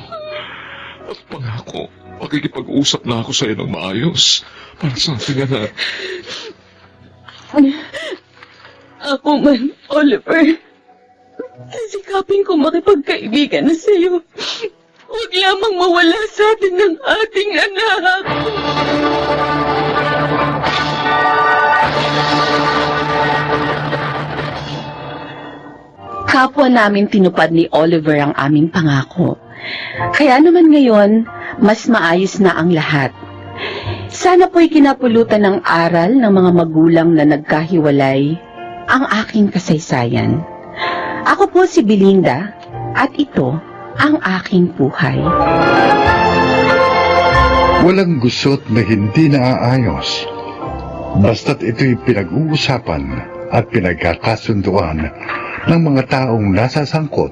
At pangako, makikipag-usap na ako sa iyo ng maayos para sa ating anak. Ako man, Oliver. Sikapin ko makipagkaibigan na sa'yo. Huwag lamang mawala sa atin ng ating anak. Kapwa namin tinupad ni Oliver ang aming pangako. Kaya naman ngayon, mas maayos na ang lahat. Sana po'y kinapulutan ng aral ng mga magulang na nagkahiwalay ang aking kasaysayan. Ako po si Belinda at ito ang aking buhay. Walang gusot na hindi naaayos. Basta't ito'y pinag-uusapan at pinagkakasunduan ng mga taong nasasangkot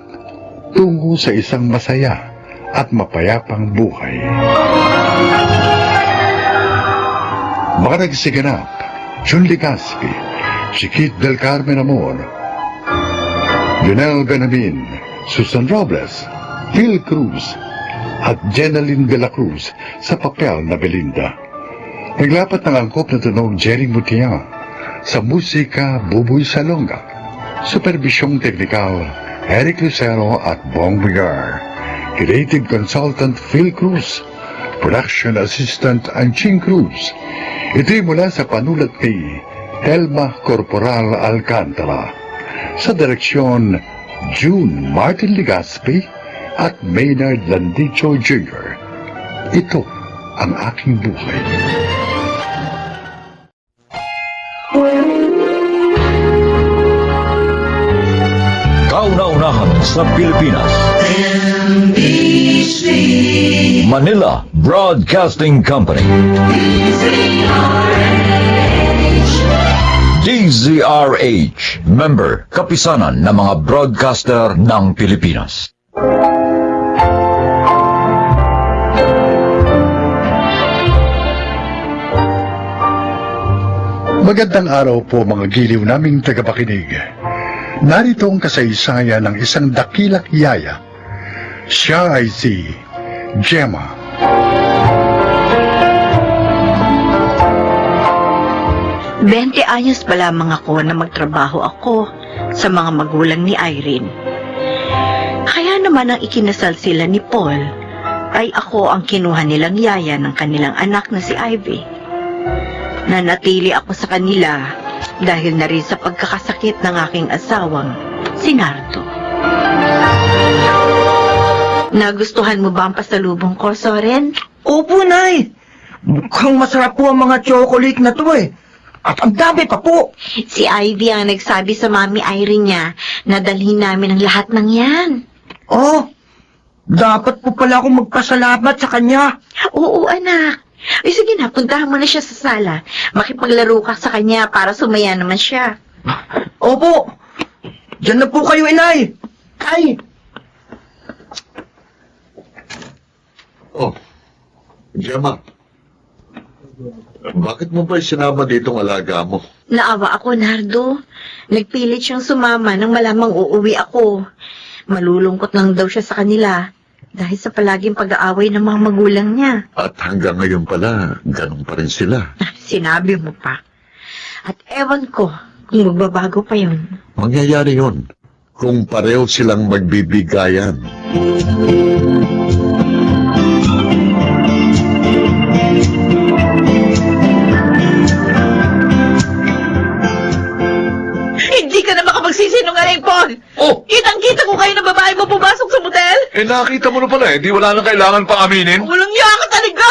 tungo sa isang masaya at mapayapang buhay. Mga nagsiganap, Jun Ligaspi, Chiquit del Carmen Amor, Lionel Benamin, Susan Robles, Phil Cruz, at Jenaline de la Cruz sa papel na Belinda. Naglapat ng angkop na tunog Jerry Mutia, sa musika Buboy Salonga, supervisyong teknikal Eric Lucero at Bong Bigar, creative consultant Phil Cruz, production assistant Anching Cruz. Ito'y mula sa panulat ni Elma Corporal Alcantara, sa direksyon June Martin Ligaspi at Maynard Landicho Jr. Ito ang aking buhay. Kauna-unahan sa Pilipinas. Manila Broadcasting Company. DZRH, member, kapisanan ng mga broadcaster ng Pilipinas. Magandang araw po mga giliw naming tagapakinig. Narito ang kasaysayan ng isang dakilak yaya. Siya ay si Gemma. Bente anyos pa lamang ako na magtrabaho ako sa mga magulang ni Irene. Kaya naman ang ikinasal sila ni Paul, ay ako ang kinuha nilang yaya ng kanilang anak na si Ivy. Nanatili ako sa kanila dahil na rin sa pagkakasakit ng aking asawang si Nardo. Nagustuhan mo ba ang pasalubong ko, Soren? Opo, Nay. Mukhang masarap po ang mga chocolate na to eh. At ang dami pa po. Si Ivy ang nagsabi sa Mami Irene niya na dalhin namin ang lahat ng yan. Oh, dapat po pala akong magpasalamat sa kanya. Oo, anak. Ay, sige na, puntahan mo na siya sa sala. Makipaglaro ka sa kanya para sumaya naman siya. Opo. Diyan na po kayo, Inay. Ay. Oh, Gemma. Bakit mo ba isinama ditong alaga mo? Naawa ako, Nardo. Nagpilit siyang sumama nang malamang uuwi ako. Malulungkot lang daw siya sa kanila dahil sa palaging pag-aaway ng mga magulang niya. At hanggang ngayon pala, ganun pa rin sila. Sinabi mo pa. At ewan ko kung magbabago pa yun. Mangyayari yun kung pareho silang magbibigayan. Hindi ka na makapagsisinungaling, Paul! Oh! Kitang-kita ko kayo na babae mo pumasok sa motel! Eh, nakita mo na pala eh. Di wala nang kailangan pang aminin. Walang niya ka talaga!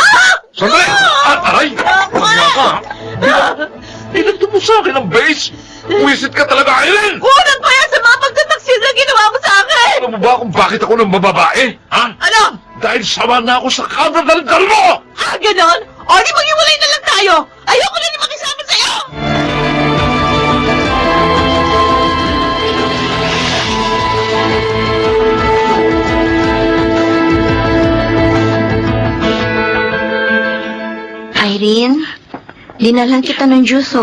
Sandali! Aray! Wala ka! Pinagto mo sa akin ang base! Wisit ka talaga, Irene! Kulang pa yan sa mga pagtataksil na ginawa mo sa akin! Alam mo ba kung bakit ako ng bababae? Ha? Ano? Dahil sama na ako sa kadadaldal mo! Ganon? O di maghiwalay na lang tayo! Ayoko na ni makisama sa'yo! Irene, dinalan kita ng juice,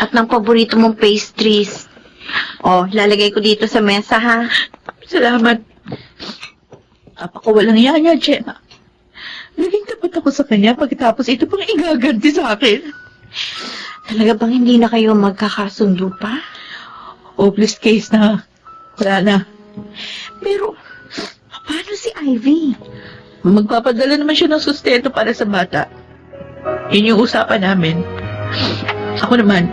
at ng paborito mong pastries. Lalagay ko dito sa mesa, ha? Salamat. Apakawalang yaya, Gemma. Naging tapat ako sa kanya pagkatapos ito pang igaganti sa akin. Talaga bang hindi na kayo magkakasundo pa? Hopeless case na. Wala na. Pero, paano si Ivy? Magpapadala naman siya ng sustento para sa bata. Yun yung usapan namin. Ako naman,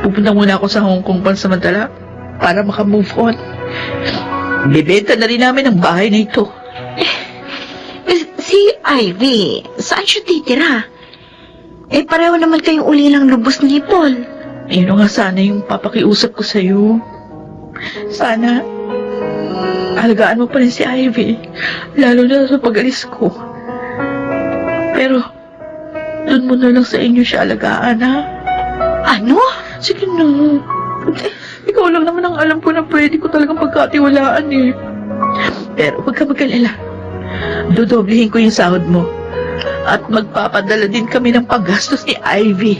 pupunta muna ako sa Hong Kong pansamantala para makamove on. Bibenta na rin namin ang bahay na ito. Si Ivy, saan siya titira? Pareho naman kayong ulilang lubos ni Paul. Ayun nga sana yung papakiusap ko sa'yo. Sana, alagaan mo pa rin si Ivy, lalo na sa pag-alis ko. Pero, doon mo na lang sa inyo siya alagaan, ha? Ano? Sige na. Ikaw lang naman ang alam ko na pwede ko talagang pagkatiwalaan, eh. Pero huwag ka mag-alala. Dodoblihin ko yung sahod mo. At magpapadala din kami ng paggastos ni Ivy.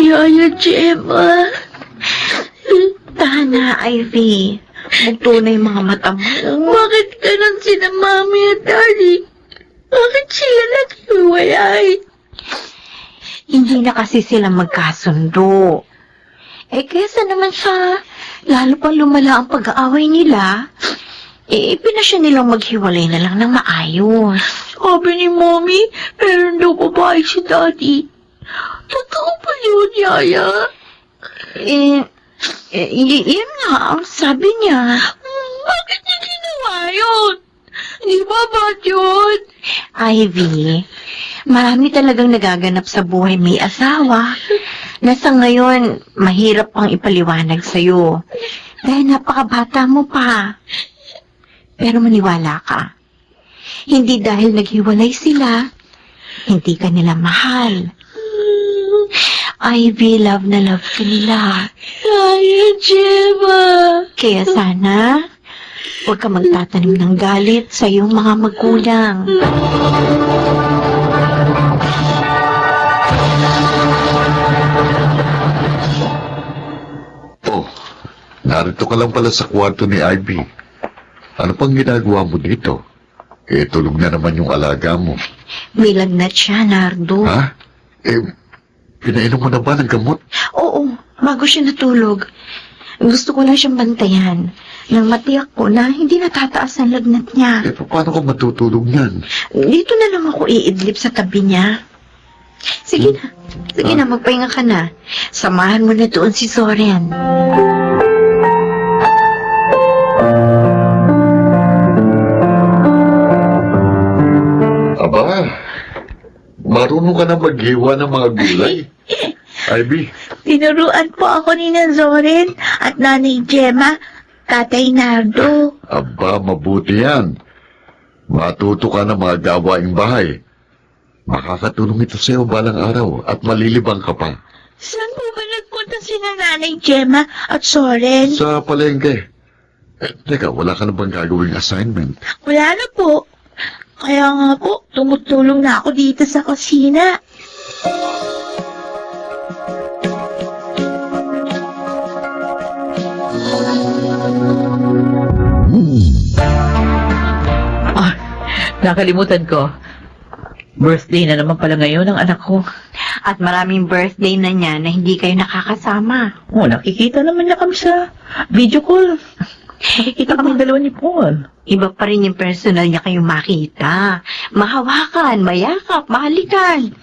Yaya Gemma. Tana, Ivy. Magtunay mga mata mo. Bakit ganun sila Mami at Daddy? Bakit sila naghiwalay? Hindi na kasi sila magkasundo. Kesa naman sa lalo pang lumala ang pag-aaway nila, pinasya nilang maghiwalay na lang ng maayos. Sabi ni Mommy, meron daw babae si Daddy. Totoo ba yun, Yaya? Yan nga ang sabi niya. Bakit niya ginawa yun? Di ba bad yun? Ivy, marami talagang nagaganap sa buhay may asawa Nasa ngayon, mahirap pang ipaliwanag sa'yo. Dahil napakabata mo pa. Pero maniwala ka. Hindi dahil naghiwalay sila, hindi ka nila mahal. Ivy, love na love ka nila. Ay, Gemma. Kaya sana, huwag ka magtatanim ng galit sa iyong mga magulang. Oh, narito ka lang pala sa kwarto ni Ivy. Ano pang ginagawa mo dito? Eh, tulog na naman yung alaga mo. May lagnat siya, Nardo. Ha? Eh, pinainom mo na ba ng gamot? Oo, bago siya natulog. Gusto ko lang siyang bantayan nang matiyak ko na hindi natataas ang lagnat niya. Eh, paano ka matutulog niyan? Dito na lang ako iidlip sa tabi niya. Sige na. Sige na, magpahinga ka na. Samahan mo na doon si Soren. Aba, marunong ka na maghiwa ng mga gulay. Ivy, Tinuruan po ako ni Soren at Nanay Gemma, Tatay Nardo. aba, mabuti yan. Matuto ka ng mga gawaing bahay. Makakatulong ito sa'yo balang araw at malilibang ka pa. Saan po ba nagpunta si Nanay Gemma at Soren? Sa palengke. Eh, teka, wala ka na bang gagawing assignment? Wala na po. Kaya nga po, tumutulong na ako dito sa kusina. Nakalimutan ko. Birthday na naman pala ngayon ng anak ko. At maraming birthday na niya na hindi kayo nakakasama. Oh, nakikita naman niya kami sa video call. Nakikita kami dalawa ni Paul. Iba pa rin yung personal niya kayong makita. Mahawakan, mayakap, mahalikan.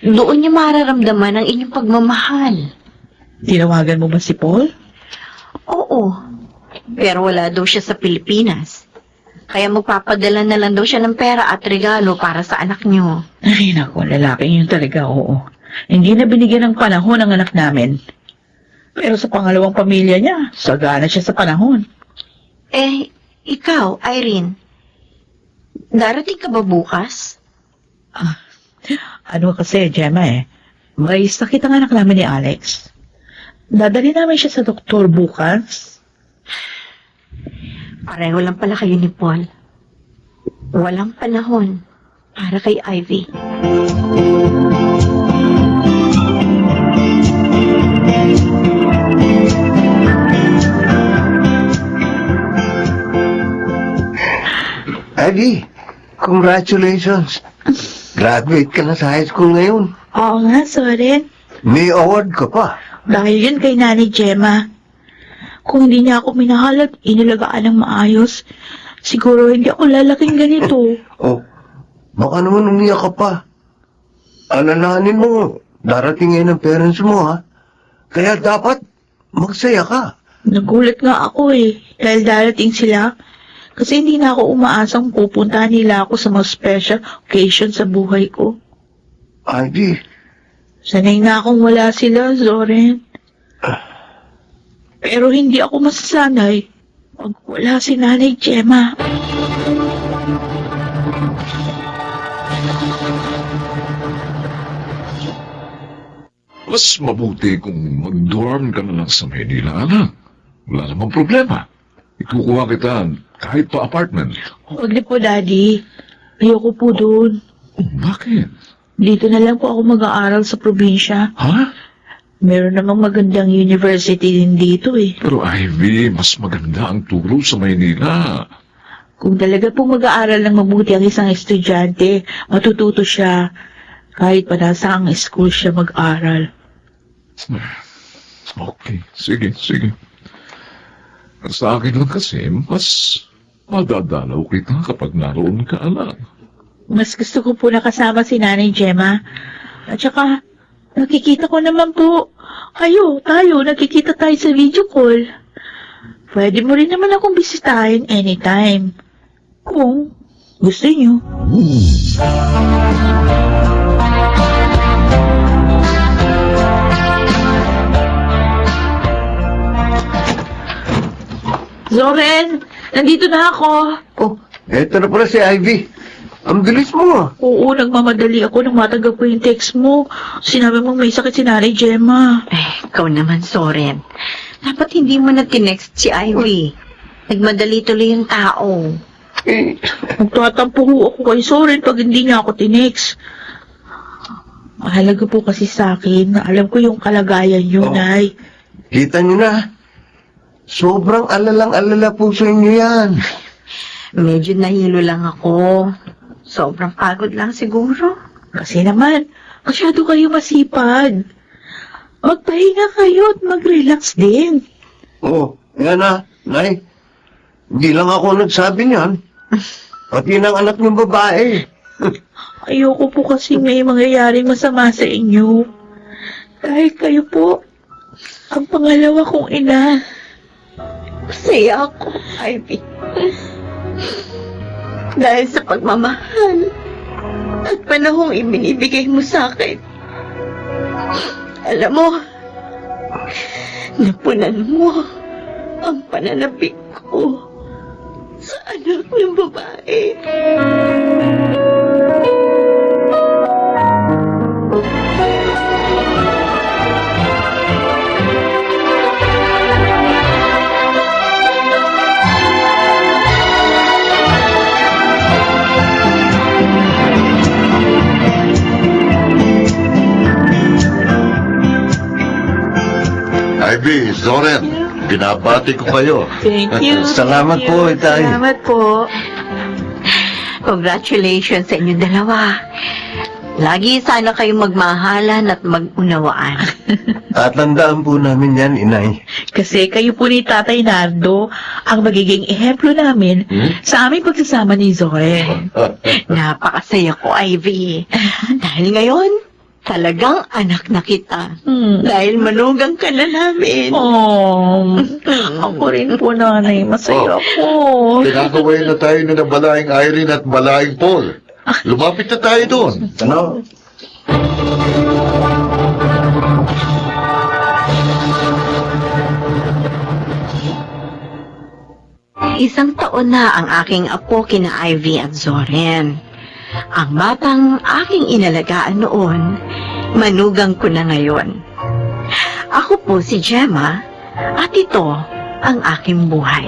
Doon niya mararamdaman ang inyong pagmamahal. Tinawagan mo ba si Paul? Oo. Pero wala daw siya sa Pilipinas. Kaya magpapadala na lang daw siya ng pera at regalo para sa anak niyo. Ay, naku, lalaking yun talaga, oo. Hindi na binigyan ng panahon ang anak namin. Pero sa pangalawang pamilya niya, sagana siya sa panahon. Eh, ikaw, Irene, darating ka ba bukas? Ano kasi, Gemma may sakit ang anak namin ni Alex. Dadali namin siya sa doktor bukas. Pareho lang pala kayo ni Paul. Walang panahon para kay Ivy. Ivy, congratulations. Graduate ka na sa high school ngayon. Oo nga, Soren. May award ka pa. Dahil yun kay Nanay Gemma. Kung hindi niya ako minahal at inilagaan ng maayos, siguro hindi ako lalaking ganito. Oh, baka naman umiyak ka pa. Alalahanin mo, darating ngayon ang parents mo, ha? Kaya dapat magsaya ka. Nagulat nga ako dahil darating sila. Kasi hindi na ako umaasang pupuntahan nila ako sa mga special occasion sa buhay ko. Ivy, Sanay na akong wala sila, Soren. Pero hindi ako masasanay pag wala si Nanay Gemma. Mas mabuti kung mag-dorm ka na lang sa Manila, anak. Wala namang problema. Ikukuha kita kahit pa apartment. Huwag na po, Daddy. Ayoko po doon. Oh, bakit? Dito na lang po ako mag-aaral sa probinsya. Ha? Meron namang magandang university din dito Pero Ivy, mas maganda ang turo sa Maynila. Kung talaga po mag-aaral ng mabuti ang isang estudyante, matututo siya kahit pa nasa ang school siya mag-aral. Okay, sige. Sa akin lang kasi, mas madadalaw kita kapag naroon ka, anak. Mas gusto ko po nakasama si Nanay Gemma. At saka, nakikita ko naman po, tayo, nakikita tayo sa video call. Pwede mo rin naman akong bisitahin anytime. Kung gusto niyo. Zoren, nandito na ako. Oh, eto na pala si Ivy. Ang bilis mo ah. Oo, nagmamadali ako nang matanggap ko yung text mo. Sinabi mong may sakit si Nanay Gemma. Ikaw naman, Soren. Dapat hindi mo na tinext si Ivy. Nagmadali tuloy yung tao. Magtatampo ho ako kay Soren pag hindi niya ako tinext. Mahalaga po kasi sa akin na alam ko yung kalagayan niyo, Nay. Kita niyo na. Sobrang alalang-alala po sa inyo yan. Medyo nahilo lang ako. Sobrang pagod lang siguro. Kasi naman, masyado kayo masipag. Magpahinga kayo at mag-relax din. Oh, yan na, Nay. Hindi lang ako nagsabi niyan. Pati ng anak niyong babae. Ayoko po kasi may mangyayaring masama sa inyo. Dahil kayo po, ang pangalawa kong ina. Masaya ako, Ivy. Dahil sa pagmamahal at panahong ibinibigay mo sa akin. Alam mo, napunan mo ang pananabik ko sa anak ng babae. Ivy, Zoren, binabati ko kayo. Thank you. Salamat po, Itay. Salamat po. Congratulations sa inyong dalawa. Lagi sana kayong magmahalan at mag-unawaan. At tandaan po namin yan, Inay. Kasi kayo po ni Tatay Nardo ang magiging ehemplo namin sa aming pagsasama ni Zoe. Napakasaya ko, Ivy. Dahil ngayon, talagang anak na kita. Dahil manugang ka na namin. Oh, ako rin po, Nanay. Masaya ako. Pinakaway na tayo na Balaing Irene at Balaing Paul. Lumapit na tayo doon. Ano? Isang taon na ang aking apo kina Ivy at Zoren. Ang batang aking inalagaan noon, manugang ko na ngayon. Ako po si Gemma at ito ang aking buhay.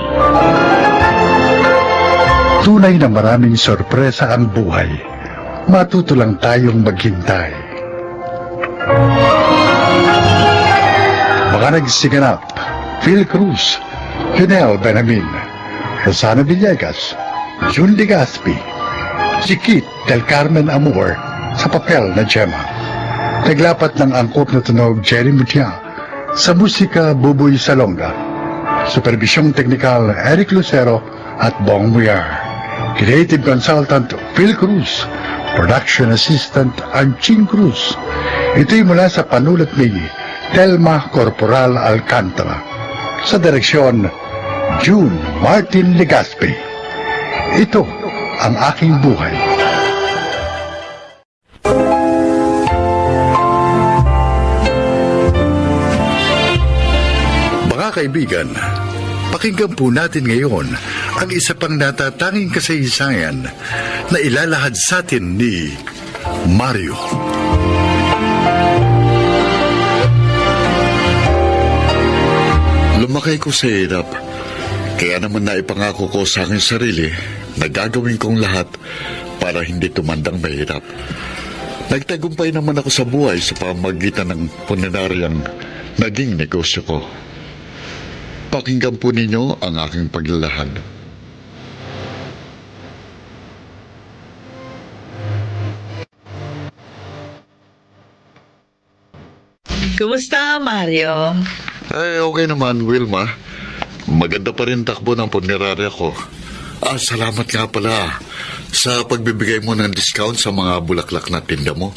Tunay na maraming sorpresa ang buhay. Matuto lang tayong maghintay. Mga nagsiganap, Phil Cruz, Junel Benamin, Rosana Villegas, Jun Legaspi, si Kit del Carmen Amor sa papel na Gemma. Naglapat ng angkop na tunog Jerry Mutia, sa musika Buboy Salonga. Supervisyong teknikal Eric Lucero at Bong Muyar. Creative Consultant Phil Cruz. Production Assistant Anching Cruz. Ito'y mula sa panulat ni Telma Corporal Alcantara. Sa direksyon, June Martin Legaspi. Ito ang aking buhay. Mga kaibigan, pakinggan po natin ngayon ang isa pang natatanging kasaysayan na ilalahad sa atin ni Mario. Lumakay ko sa hirap. Kaya naman naipangako ko sa aking sarili na gagawin kong lahat para hindi tumandang mahirap. Nagtagumpay naman ako sa buhay sa pamamagitan ng puneraryang naging negosyo ko. Pakinggan po ninyo ang aking paglalahad. Kumusta, Mario? Ay, okay naman, Wilma. Maganda pa rin takbo ng punerarya ko. Salamat nga pala sa pagbibigay mo ng discount sa mga bulaklak na tinda mo.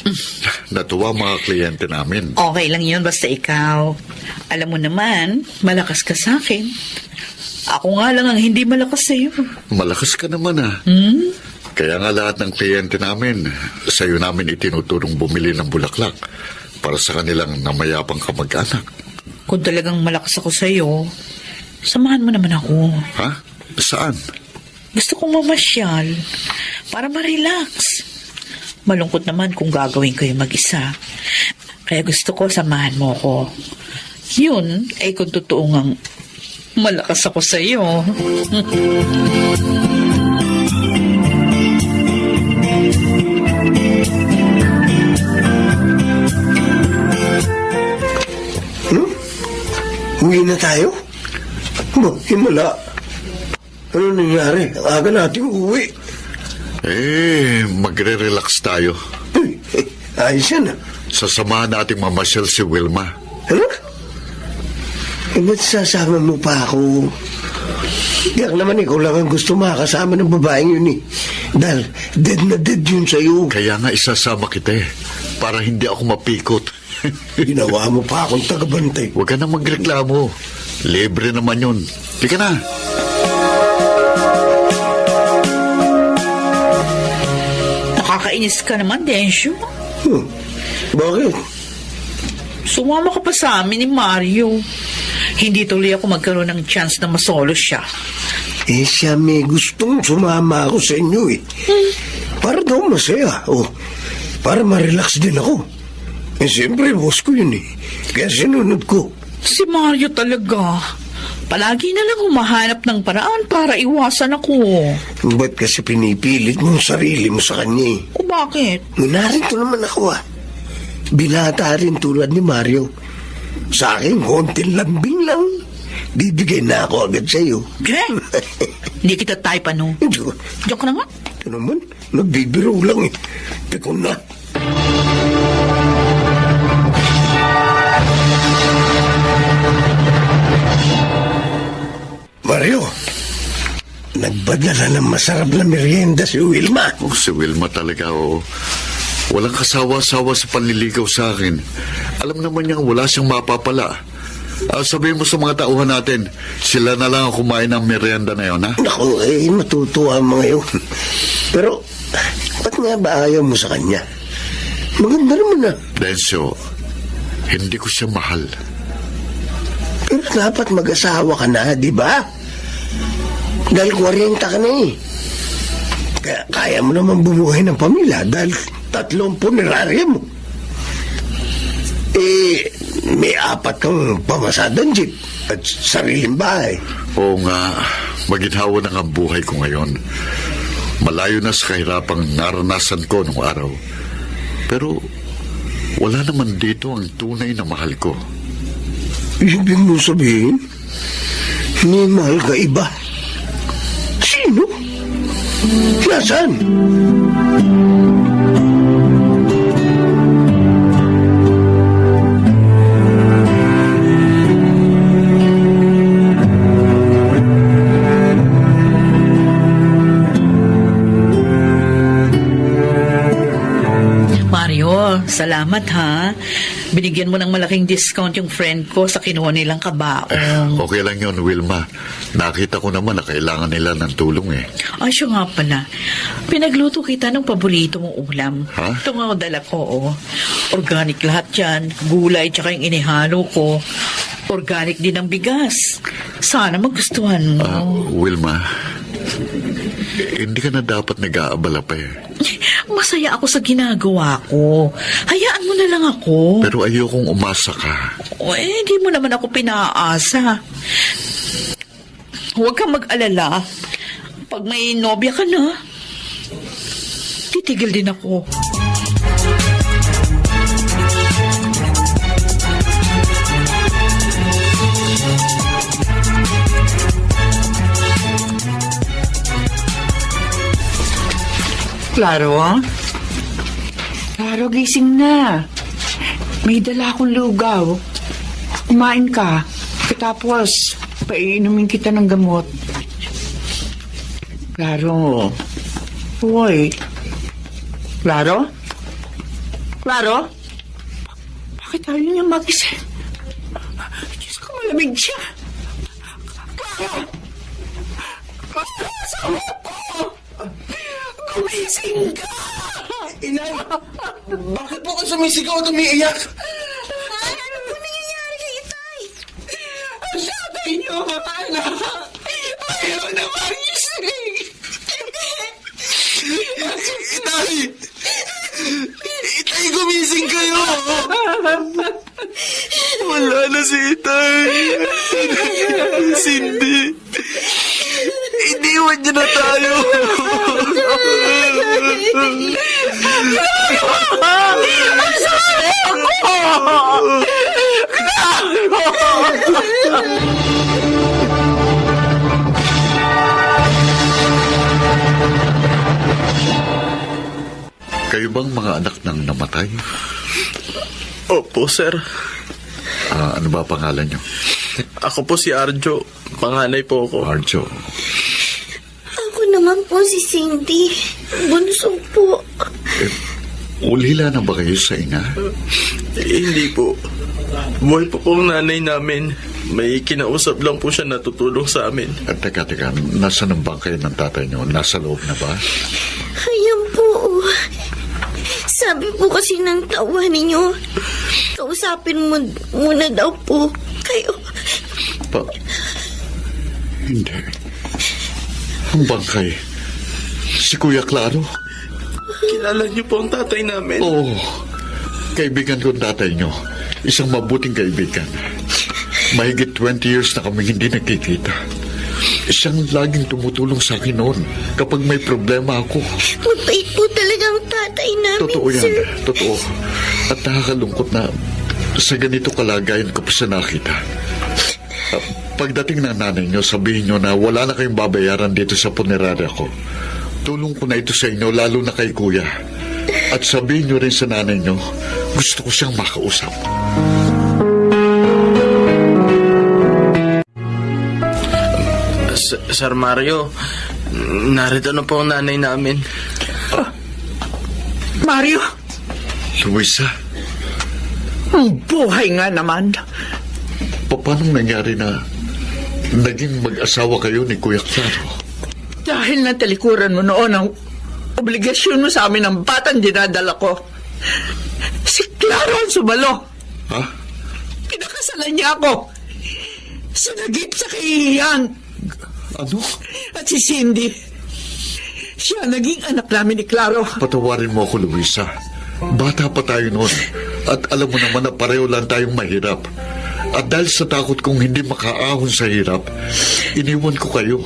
Natuwa mga kliyente namin. Okay lang yun, basta ikaw. Alam mo naman, malakas ka sa akin. Ako nga lang ang hindi malakas sa'yo. Malakas ka naman Kaya nga lahat ng kliyente namin, sa'yo namin itinuturong bumili ng bulaklak para sa kanilang namayapang kamag-anak. Kung talagang malakas ako sa'yo, samahan mo naman ako. Ha? Saan? Gusto kong mamasyal para ma-relax. Malungkot naman kung gagawin ko yung mag-isa. Kaya gusto ko samahan mo ko. Yun ay kung totoo ngang malakas ako sa iyo. Uwi na tayo? Himala. Ano nangyari? Ang aga nating uwi. Magre-relax tayo. Ayos yan. Sasamahan nating mamasyal si Wilma. Ano? Ba't sasama mo pa ako? Diyak naman ikaw lang ang gusto makasama ng babaeng yun eh. Dahil dead na dead yun sa'yo. Kaya nga isasama kita para hindi ako mapikot. Ginawa mo pa akong tagabantay. Huwag ka na magreklamo. Libre naman yun. Tika na. Nakakainis ka naman, Densyo. Bakit? Sumama ka pa sa amin ni Mario. Hindi tuloy ako magkaroon ng chance na masolo siya. Siya may gustong sumama ako sa inyo eh. Para daw masaya. Para ma-relax din ako. Siyempre, boss ko yun eh. Kaya sinunod ko. Si Mario talaga. Palagi na lang humahanap ng paraan para iwasan ako. Ba't kasi pinipilit mo ang sarili mo sa kanya eh? O bakit? Narito naman ako ah. Binata rin tulad ni Mario. Sa akin, konting lambing lang. Bibigay na ako agad sa'yo. Hindi kita type ano? Joke na nga. Ito naman, nagbibiro lang eh. Teko na. Mario, nagbadala ng masarap na merienda si Wilma. Si Wilma talaga, oo. Walang kasawa-sawa sa panliligaw sa akin. Alam naman niyang wala siyang mapapala. Sabihin mo sa mga tauhan natin, sila na lang ang kumain ng merienda na yun, ha? Naku, matutuwa ang mga yun. Pero, ba't nga ba ayaw mo sa kanya? Maganda naman ah. Densyo, hindi ko siya mahal. Pero dapat mag-asawa ka na, di ba? Dahil 40 ka na eh. Kaya mo naman bumuhay ng pamilya dahil 3 punerarya mo. May 4 kang pamasadang jeep at sariling bahay. Oo nga, maginhawa na ang buhay ko ngayon. Malayo na sa kahirapang naranasan ko nung araw. Pero wala naman dito ang tunay na mahal ko. Ibig mo sabihin, may mahal ka iba? Sino? Nasaan? Salamat ha. Binigyan mo ng malaking discount yung friend ko sa kinuha nilang kabaong. Okay lang yun, Wilma. Nakita ko naman na kailangan nila ng tulong eh. Ay, siya nga pala. Pinagluto kita ng paborito mong ulam. Ha? Ito nga dala ko, oh. Organic lahat yan. Gulay, tsaka yung inihalo ko. Organic din ang bigas. Sana magustuhan mo. Wilma, hindi ka na dapat nag-aabala pa eh. Masaya ako sa ginagawa ko. Hayaan mo na lang ako. Pero ayokong umasa ka. Hindi mo naman ako pinaasa. Huwag kang mag-alala. Pag may nobya ka na, titigil din ako. Claro, gising na. May dala akong lugaw. Kumain ka. Tapos, paiinumin kita ng gamot. Claro. Uy. Claro? Claro? Bakit ayaw niya mag-isip? Diyos ko, malamig siya. Claro! Claro, asawa ko! Gumising ka! Inay, bakit po ka sumisigaw at umiiyak? Ano po nangyayari kay Itay? Ang tatay niyo, Iwan niyo na tayo. Kayo bang mga anak ng namatay? Opo, sir. Ano ba pangalan niyo? Ako po si Arjo. Panganay po ako. Arjo. Ako naman po si Cindy. Bunso po. Ulila na ba kayo sa ina? Hindi po. Buhay po pong nanay namin. May kinausap lang po siya na tutulong sa amin. Teka, nasa ng bangkay ng tatay niyo? Nasa loob na ba? Ayan po. Sabi po kasi ng tawa ninyo, kausapin mo muna daw po kayo. Hindi. Ang bangkay. Si Kuya Claro? Kilala niyo po ang tatay namin? Oo. Kaibigan ko ang tatay niyo. Isang mabuting kaibigan. Mahigit 20 years na kami hindi nakikita. Siyang laging tumutulong sa akin noon kapag may problema ako. Mabait po talaga ang tatay namin, Totoo yan. sir. Totoo. At nakakalungkot na sa ganito kalagayan ko pa siya nakita. Pagdating ng nanay niyo, sabihin niyo na wala na kayong babayaran dito sa punerarya ko. Tulong ko na ito sa inyo, lalo na kay Kuya. At sabihin niyo rin sa nanay niyo, gusto ko siyang makausap. Sir Mario, narito na po ang nanay namin. Mario? Luisa? Ang buhay nga naman. Paano nangyari na naging mag-asawa kayo ni Kuya Claro? Dahil natalikuran mo noon ang obligasyon mo sa amin ng batang dinadala ko. Si Claro ang sumalo. Ha? Pinakasalan niya ako. Sinagip sa kahihiyan. Ano? At si Cindy, siya naging anak namin ni Claro. Patawarin mo ako, Luisa. Bata pa tayo noon. At alam mo naman na pareho lang tayong mahirap. At dahil sa takot kong hindi makaahon sa hirap, iniwan ko kayo.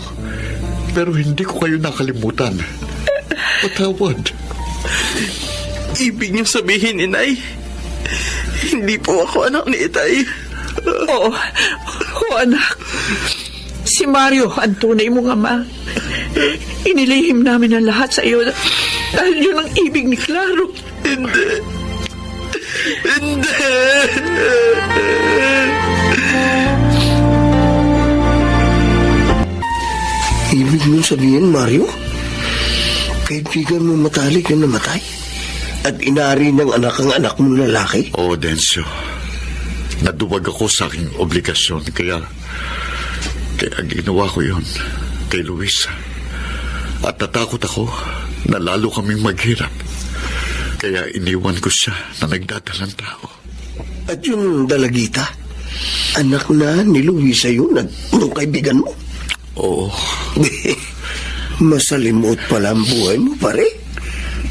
Pero hindi ko kayo nakalimutan. Patawad. Ibig niyong sabihin, Inay, hindi po ako anak ni Itay. Oo, anak. Si Mario, ang tunay mong ama. Inilihim namin ang lahat sa iyo dahil yun ang ibig ni Claro. Hindi. Ibig mo sabihin, Mario? Kaibigan mo matalik na namatay? At inaari ng anak ang anak mong lalaki? Oo, Densyo. Naduwag ako sa aking obligasyon, kaya ginawa ko yun kay Luisa. At natakot ako na lalo kaming maghirap. Kaya iniwan ko siya na nagdadalang tao. At yung dalagita, anak na ni Luisa yun at nung kaibigan mo? Oo. Masalimot pala ang buhay mo, pare.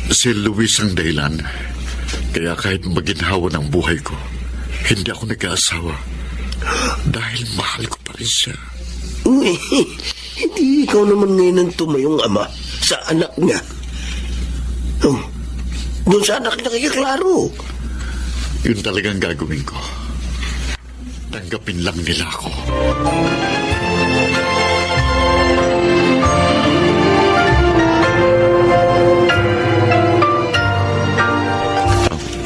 Si Luis ang dahilan. Kaya kahit maginhawa ng buhay ko, hindi ako nag-aasawa. Dahil mahal ko pa rin siya. Hindi ikaw naman ngayon ang tumayong ama sa anak niya. Oh, doon sa anak niya kay Claro. Yun talagang gagawin ko. Tanggapin lang nila ako.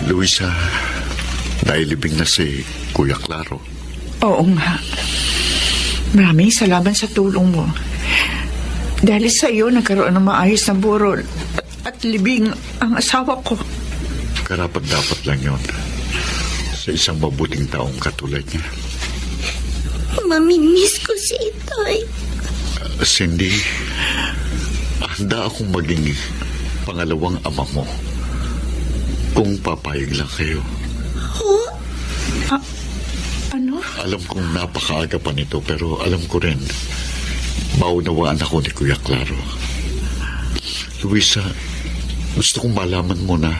Luisa, nailibing na si Kuya Claro. Oo nga. Maraming salamat sa tulong mo. Dahil sa iyo, nagkaroon ng maayos na burol at libing ang asawa ko. Karapat-dapat lang yon sa isang mabuting taong katulad niya. Mamimiss ko si Itay. Cindy, handa akong maging pangalawang ama mo kung papayag lang kayo. Huh? Ano? Alam kong napakaaga pa nito, pero alam ko rin maunawaan ako ni Kuya Claro. Luisa, gusto kong malaman mo na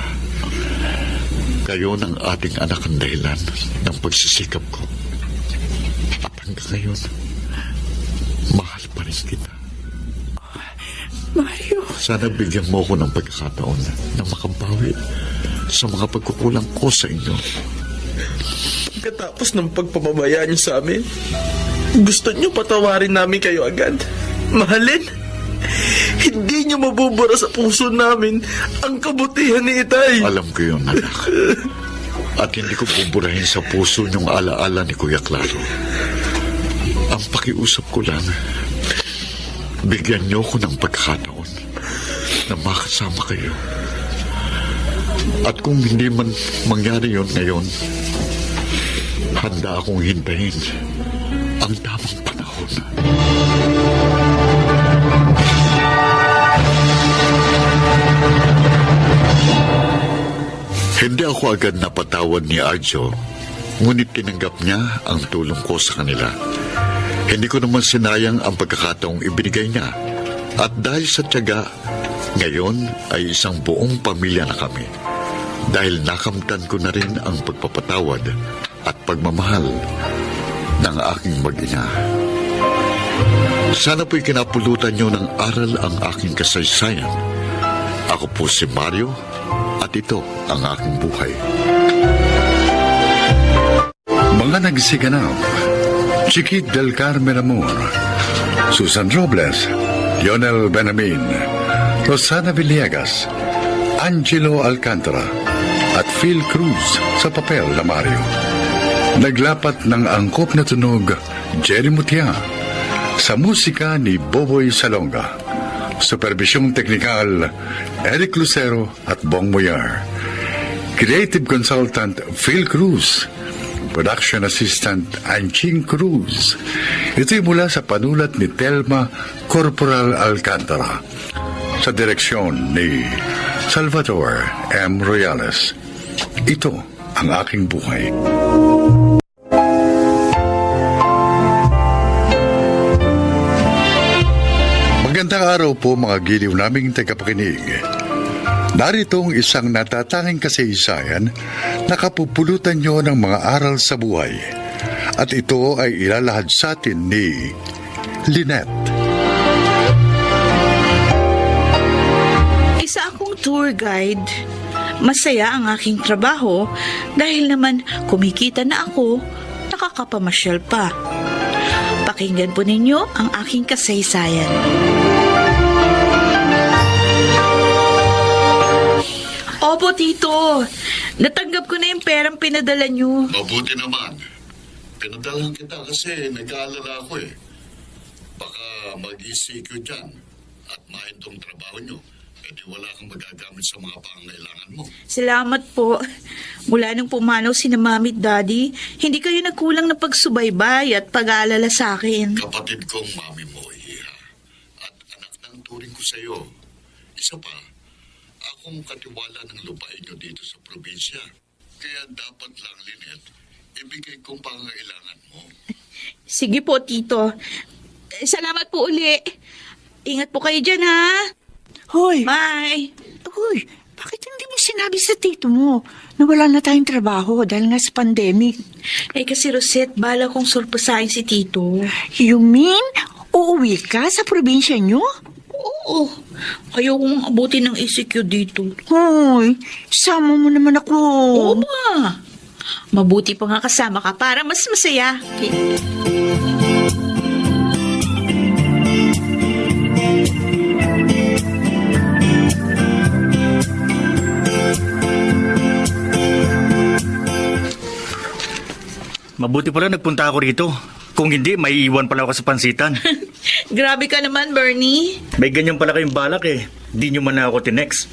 kayo ng ating anak ang dahilan ng pagsisikap ko. At hanggang ngayon, mahal pa rin kita. Sana bigyan mo ko ng pagkakataon na makabawi sa mga pagkukulang ko sa inyo. Pagkatapos ng pagpapabayaan niyo sa amin, gusto niyo patawarin namin kayo agad. Mahalin, hindi niyo mabubura sa puso namin ang kabutihan ni Itay. Alam ko yun, anak. At hindi ko buburahin sa puso yung alaala ni Kuya Claro. Ang pakiusap ko lang, bigyan niyo ko ng pagkakataon na makasama kayo. At kung hindi man mangyari yun ngayon, handa akong hintayin ang tamang panahon. Hindi ako agad napatawad ni Arjo, ngunit tinanggap niya ang tulong ko sa kanila. Hindi ko naman sinayang ang pagkakataong ibinigay niya. At dahil sa tiyaga, ngayon ay isang buong pamilya na kami. Dahil nakamtan ko na rin ang pagpapatawad at pagmamahal ng aking mag-ina. Sana po'y kinapulutan niyo ng aral ang aking kasaysayan. Ako po si Mario at ito ang aking buhay. Mga nagsiganap: Chiquit del Carmen Amor, Susan Robles, Lionel Benamin, Rosana Villegas, Angelo Alcantara, at Phil Cruz sa papel na Mario. Naglapat ng angkop na tunog, Jerry Mutia. Sa musika ni Boboy Salonga. Supervisyong teknikal, Eric Lucero at Bong Moyar. Creative Consultant, Phil Cruz. Production Assistant, Anching Cruz. Ito'y mula sa panulat ni Telma Corporal Alcantara. Sa direksyon ni Salvador M. Royales. Ito ang aking buhay. Magandang araw po mga giliw naming tagapakinig. Naritong isang natatanging kasaysayan na kapupulutan nyo ng mga aral sa buhay. At ito ay ilalahad sa atin ni Lynette. Isa akong tour guide. Masaya ang aking trabaho dahil naman kumikita na ako, nakakapamasyal pa. Pakinggan po ninyo ang aking kasaysayan. Opo, Tito. Natanggap ko na yung perang pinadala nyo. Mabuti naman. Pinadalhan kita kasi nag-aalala ako eh. Baka mag-ECQ dyan at mahintong trabaho nyo. E di wala kang magagamit sa mga pangangailangan mo. Salamat po. Mula nung pumanaw si na Mami at Daddy, hindi kayo nagkulang na pagsubaybay at pag-aalala sa akin. Kapatid kong mami mo, Iha. At anak ng turing ko sa'yo. Isa pa, akong katiwala ng lupain nyo dito sa probinsya. Kaya dapat lang, Lynette, ibigay kong pangangailangan mo. Sige po, Tito. Salamat po uli. Ingat po kayo dyan, ha? Hoy! Bye! Hoy, bakit hindi mo sinabi sa tito mo na wala na tayong trabaho dahil nga sa pandemic? Eh kasi Rosette, bala kong surpasahin si Tito. You mean, uuwi ka sa probinsya nyo? Oo. Ayaw kong abutin ng ECQ dito. Hoy, sama mo naman ako. Oo ba? Mabuti pa nga kasama ka para mas masaya. Mabuti pala nagpunta ako rito. Kung hindi, may iwan pala ako sa pansitan. Grabe ka naman, Bernie. May ganyan pala kayong balak eh. Di nyo man na ako tinex.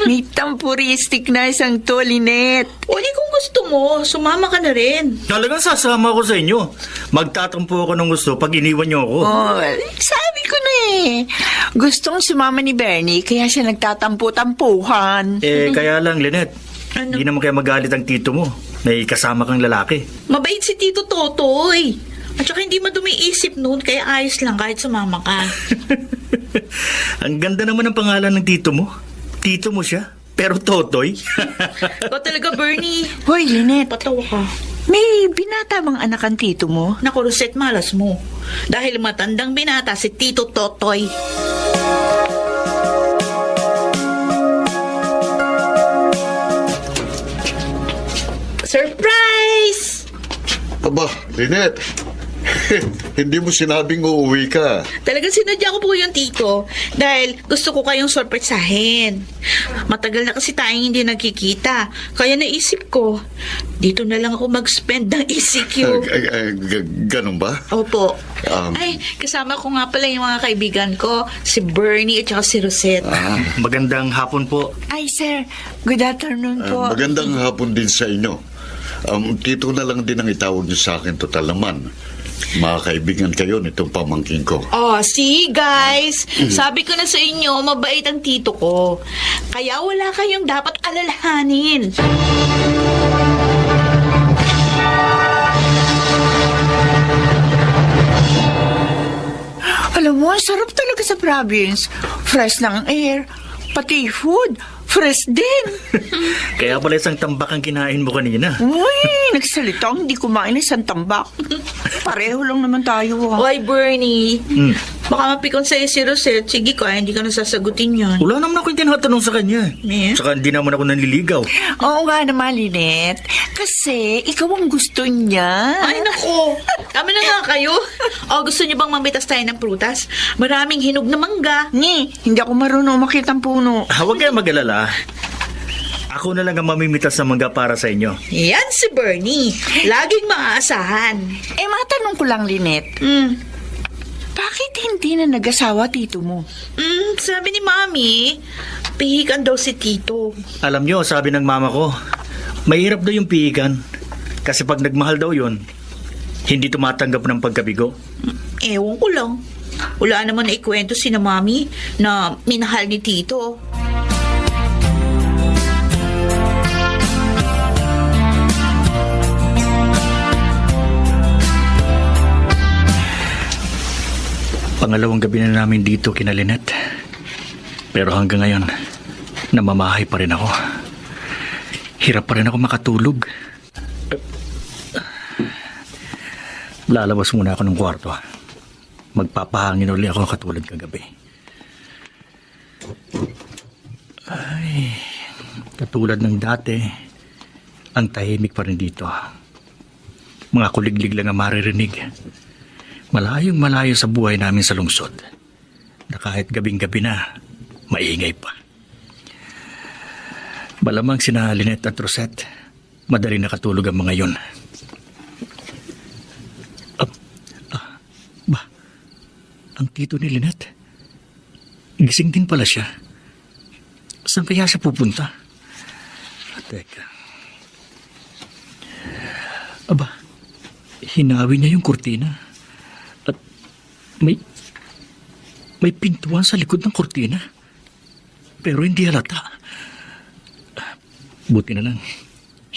May tampuristic na isang to, Lynette. Uli kung gusto mo, sumama ka na rin. Talagang sasama ako sa inyo. Magtatampo ako ng gusto pag iniwan nyo ako. Oh, sabi ko na eh. Gustong sumama ni Bernie, kaya siya nagtatampo-tampuhan. Kaya lang, Lynette. Hindi naman kaya magalit ang tito mo. May kasama kang lalaki. Mabait si Tito Totoy. At saka hindi madumi isip noon, kaya ayos lang kahit sumama ka. Ang ganda naman ng pangalan ng tito mo. Tito mo siya, pero Totoy. Ikaw talaga, Bernie. Hoy, Lynette. Patawa ka. May binata bang anak ang tito mo? Naku, Rosette, malas mo. Dahil matandang binata si Tito Totoy. Aba, Lynette. Hindi mo sinabing uuwi ka. Talagang sinadya ko po yung tito dahil gusto ko kayong sorpresahin. Matagal na kasi tayong hindi nagkikita. Kaya naisip ko, dito na lang ako mag-spend ng ECQ. Ganun ba? Opo. Um, Ay, kasama ko nga pala yung mga kaibigan ko, si Bernie at saka si Rosette. Magandang hapon po. Ay, sir. Good afternoon po. Magandang hapon din sa inyo. Tito na lang din ang itawag niyo sa akin, total naman. Mga kaibigan kayo nitong pamangkin ko. Oh, see, guys. Sabi ko na sa inyo, mabait ang tito ko. Kaya wala kayong dapat alalahanin. Alam mo, ang sarap talaga sa province. Fresh lang ang air, pati food, fresh din. Kaya pala isang tambak ang kinain mo kanina. Uy, nagsalita akong hindi kumain ng isang tambak. Pareho lang naman tayo. Hoy, Bernie. Baka mapikon sa'yo si Rosette. Sige ko, hindi ka nasasagutin yun. Wala naman ako yung tinatanong sa kanya. Eh? Saka hindi naman ako nanliligaw. Oo nga naman, Lynette. Kasi ikaw ang gusto niya. Ay, nako. Tama na nga kayo. O, gusto niyo bang mamitas tayo ng prutas? Maraming hinog na mangga. Hindi ako marunong makita ang puno. Huwag kayo mag-alala. Ako na lang ang mamimitas ng mangga para sa inyo. Yan si Bernie. Laging maaasahan. Matanong ko lang, Lynette. Bakit hindi na nag-asawa tito mo? Sabi ni Mami, pihikan daw si Tito. Alam nyo, sabi ng mama ko, mahirap daw yung pihikan. Kasi pag nagmahal daw yun, hindi tumatanggap ng pagkabigo. Ewan ko lang. Wala naman na ikwento si na Mami na minahal ni Tito. Pangalawang gabi na namin dito kina Lynette. Pero hanggang ngayon, namamahay pa rin ako. Hirap pa rin ako makatulog. Lalabas muna ako ng kwarto. Magpapahangin ulit ako katulad kagabi. Ay, katulad ng dati, ang tahimik pa rin dito. Mga kuliglig lang ang maririnig. Malayong malayo sa buhay namin sa lungsod, na kahit gabing-gabi na, maingay pa. Malamang sina Lynette at Rosette, madali nakatulog ang mga yun. Ang tito ni Lynette, gising din pala siya. Saan kaya siya pupunta? Teka. Hinawi niya yung kurtina. May pintuan sa likod ng kortina. Pero hindi halata. Buti na lang,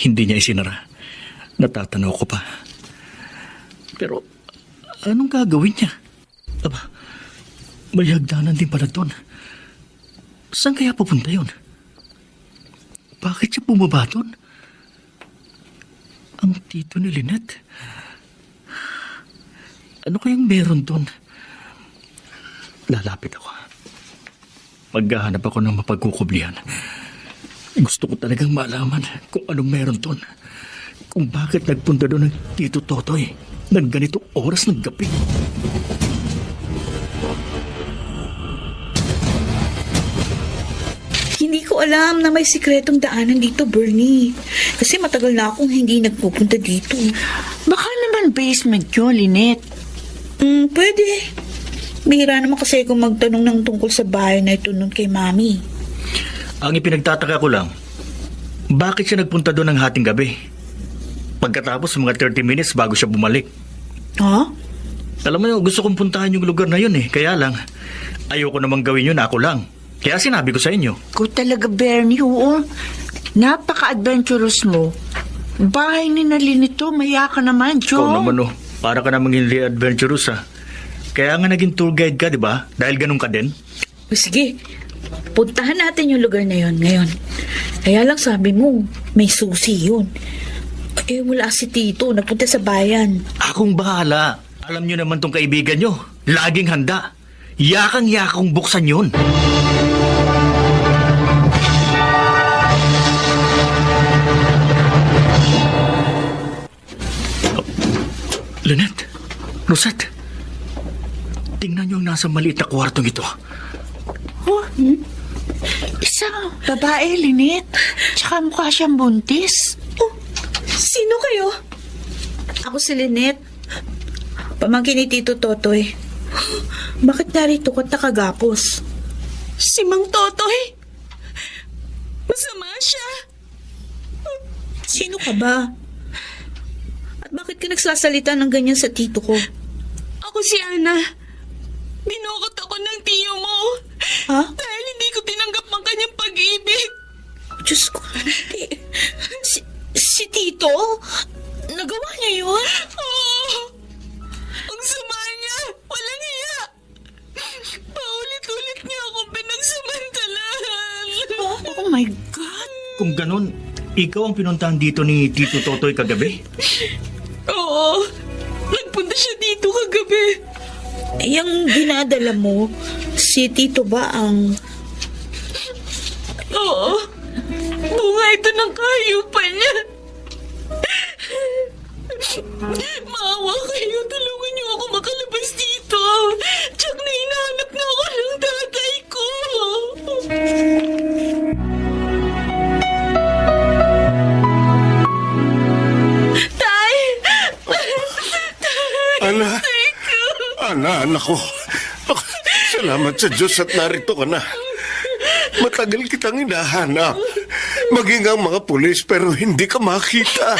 hindi niya isinara. Natatanaw ko pa. Pero, anong gagawin niya? May hagdanan din pala doon. Saan kaya pupunta yun? Bakit siya bumaba doon? Ang tito ni Lynette. Ano kayang meron doon? Lalapit ako. Maghahanap ako ng mapagkukublihan. Gusto ko talagang malaman kung anong meron doon. Kung bakit nagpunta doon ng Tito Totoy ng ganitong oras ng gabi. Hindi ko alam na may sikretong daanan dito, Bernie. Kasi matagal na akong hindi nagpupunta dito. Baka naman basement yun, Lynette. Pwede. Bihira naman kasi kung magtanong ng tungkol sa bahay na ito nun kay Mami. Ang ipinagtataka ko lang, bakit siya nagpunta doon ng hating gabi? Pagkatapos mga 30 minutes bago siya bumalik. Ha? Alam mo, gusto kong puntahan yung lugar na yun eh. Kaya lang, ayoko namang gawin yun ako lang. Kaya sinabi ko sa inyo. Ko talaga, Bernie, oo. Napaka-adventurous mo. Bahay ni Lynette, maya ka naman, Joe. Ikaw naman para ka namang hindi adventurous ah. Kaya nga naging tour guide ka, di ba? Dahil ganun ka din. Sige, puntahan natin yung lugar na yon ngayon. Kaya lang sabi mo, may susi yun. Wala si Tito, nagpunta sa bayan. Akong bahala. Alam nyo naman tong kaibigan nyo. Laging handa. Yakang-yakang buksan yun. Rosette, tingnan niyo ang nasa maliit na kwartong ito. Oh, isang babae, Lynette. Tsaka mukha siyang buntis. Oh, sino kayo? Ako si Lynette. Pamangkin ni Tito Totoy. Bakit narito ka nakagapos? Si Mang Totoy. Masama siya. Sino ka ba? At bakit ka nagsasalita ng ganyan sa tito ko? Ako si Ana. Binukot ako ng tiyo mo. Ha? Dahil hindi ko tinanggap ang kanyang pag-ibig. Diyos ko. Si Tito? Nagawa niya yun? Oo. Ang sama niya. Walang hiya. Paulit-ulit niya akong pinagsamantalahan. Oh my God. Kung ganun, ikaw ang pinuntahan dito ni Tito Totoy kagabi? Oo. Nagpunta siya dito kagabi. Yung dinadala mo, si Tito ba ang... Oo. Bunga ito ng kahayupan niya. Maawa kayo. Tulungan niyo ako makalabas dito. Tsak na hinahanap na ako ng tatay ko. Tay! Ana, anak ko. Salamat sa Diyos at narito ka na. Matagal kitang hinahanap. Maging ang mga pulis pero hindi ka makita.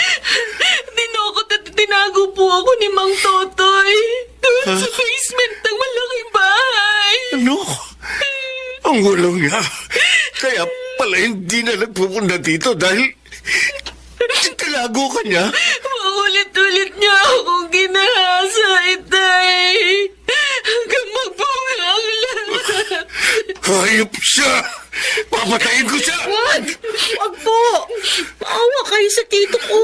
Dinukot at tinago po ako ni Mang Totoy. Doon sa basement ng malaking bahay. Ano? Ang gulong niya. Kaya pala hindi na nagpupunta dito dahil tinago ka niya. Paulit-ulit niya akong ginahasa, Itay. Hanggang magbunga ang lahat. Hayop siya! Papatayin ko siya! Wag! Wag po! Maawa kayo sa tito ko.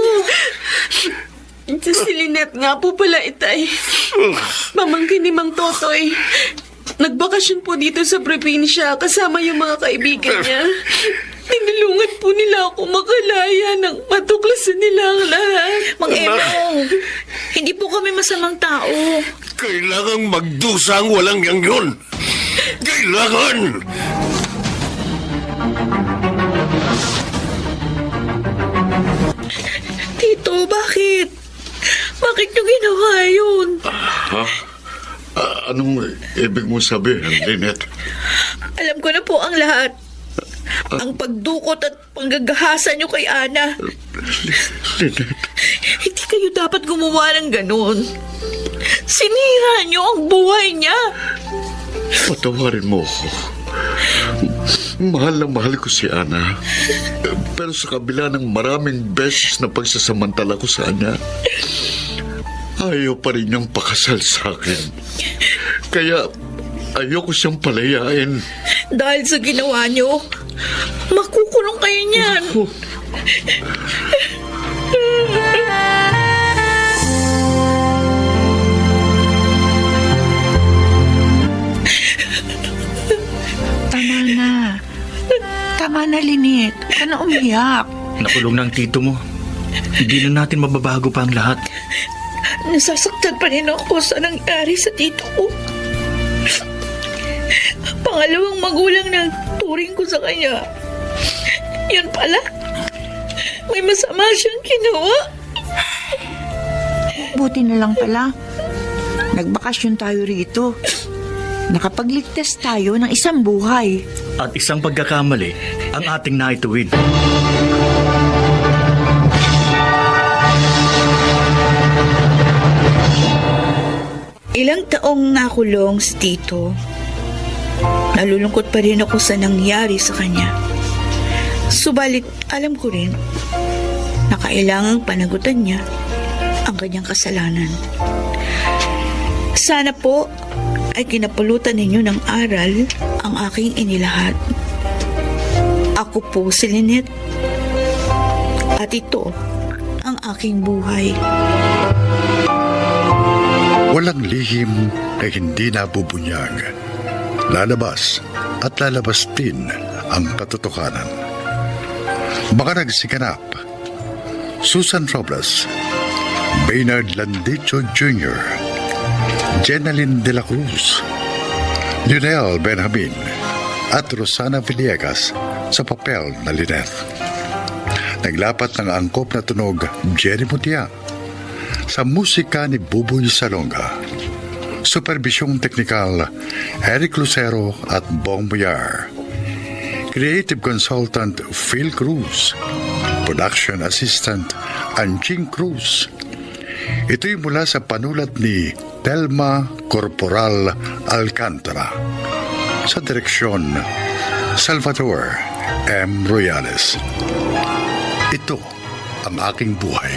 Si Lynette nga po pala, Itay. Mamangkin ni Mang Totoy. Nagbakasyon po dito sa probinsya kasama yung mga kaibigan niya. Tinulungan po nila ako makalaya nang matuklasan nila ang lahat. Mang Emong, hindi po kami masamang tao. Kailangang magdusa ang walang yang yun! Kailangan! Tito, bakit? Bakit niyo ginawa yun? Ha? Anong ibig mo sabihin, Lynette? Alam ko na po ang lahat. Ang pagdukot at panggagahasa niyo kay Ana. Lynette? Hindi kayo dapat gumawa ng ganun. Sinira niyo ang buhay niya. Patawarin mo ako. Mahal na mahal ko si Ana. Pero sa kabila ng maraming beses na pagsasamantala ko sa kanya, ayaw pa rin niyang pakasal sa akin. Kaya ayoko siyang palayain. Dahil sa ginawa niyo, makukulong kayo niyan. Tama na. Tama na, Lynette. Huwag ka na umiyak. Nakulong na ang tito mo. Hindi na natin mababago pa ang lahat. Nasasaktan pa rin ako sa nangyari sa tito ko. Pangalawang magulang ng turing ko sa kanya. Yun pala, may masama siyang ginawa. Buti na lang pala. Nagbakasyon tayo rito. Nakapagligtas tayo ng isang buhay. At isang pagkakamali ang ating naituwid. Ilang taong nakulong si Tito. Nalulungkot pa rin ako sa nangyari sa kanya. Subalit, alam ko rin na kailangang panagutan niya ang kanyang kasalanan. Sana po ay kinapulutan ninyo ng aral ang aking inilahat. Ako po si Lynette. At ito ang aking buhay. Walang lihim na hindi nabubunyag. Lalabas at lalabas din ang katotohanan. Mga nagsikanap, Susan Robles, Baynard Landicho Jr., Jenaline de la Cruz, Lionel Benjamin at Rosana Villegas sa papel na Lynette. Naglapat ng angkop na tunog Jenny Mutia sa musika ni Buboy Salonga. Supervisyong teknikal Eric Lucero at Bong Boyar. Creative Consultant Phil Cruz. Production Assistant Anjing Cruz. Ito'y mula sa panulat ni Telma Corporal Alcantara. Sa direksyon Salvador M. Royales. Ito ang aking buhay.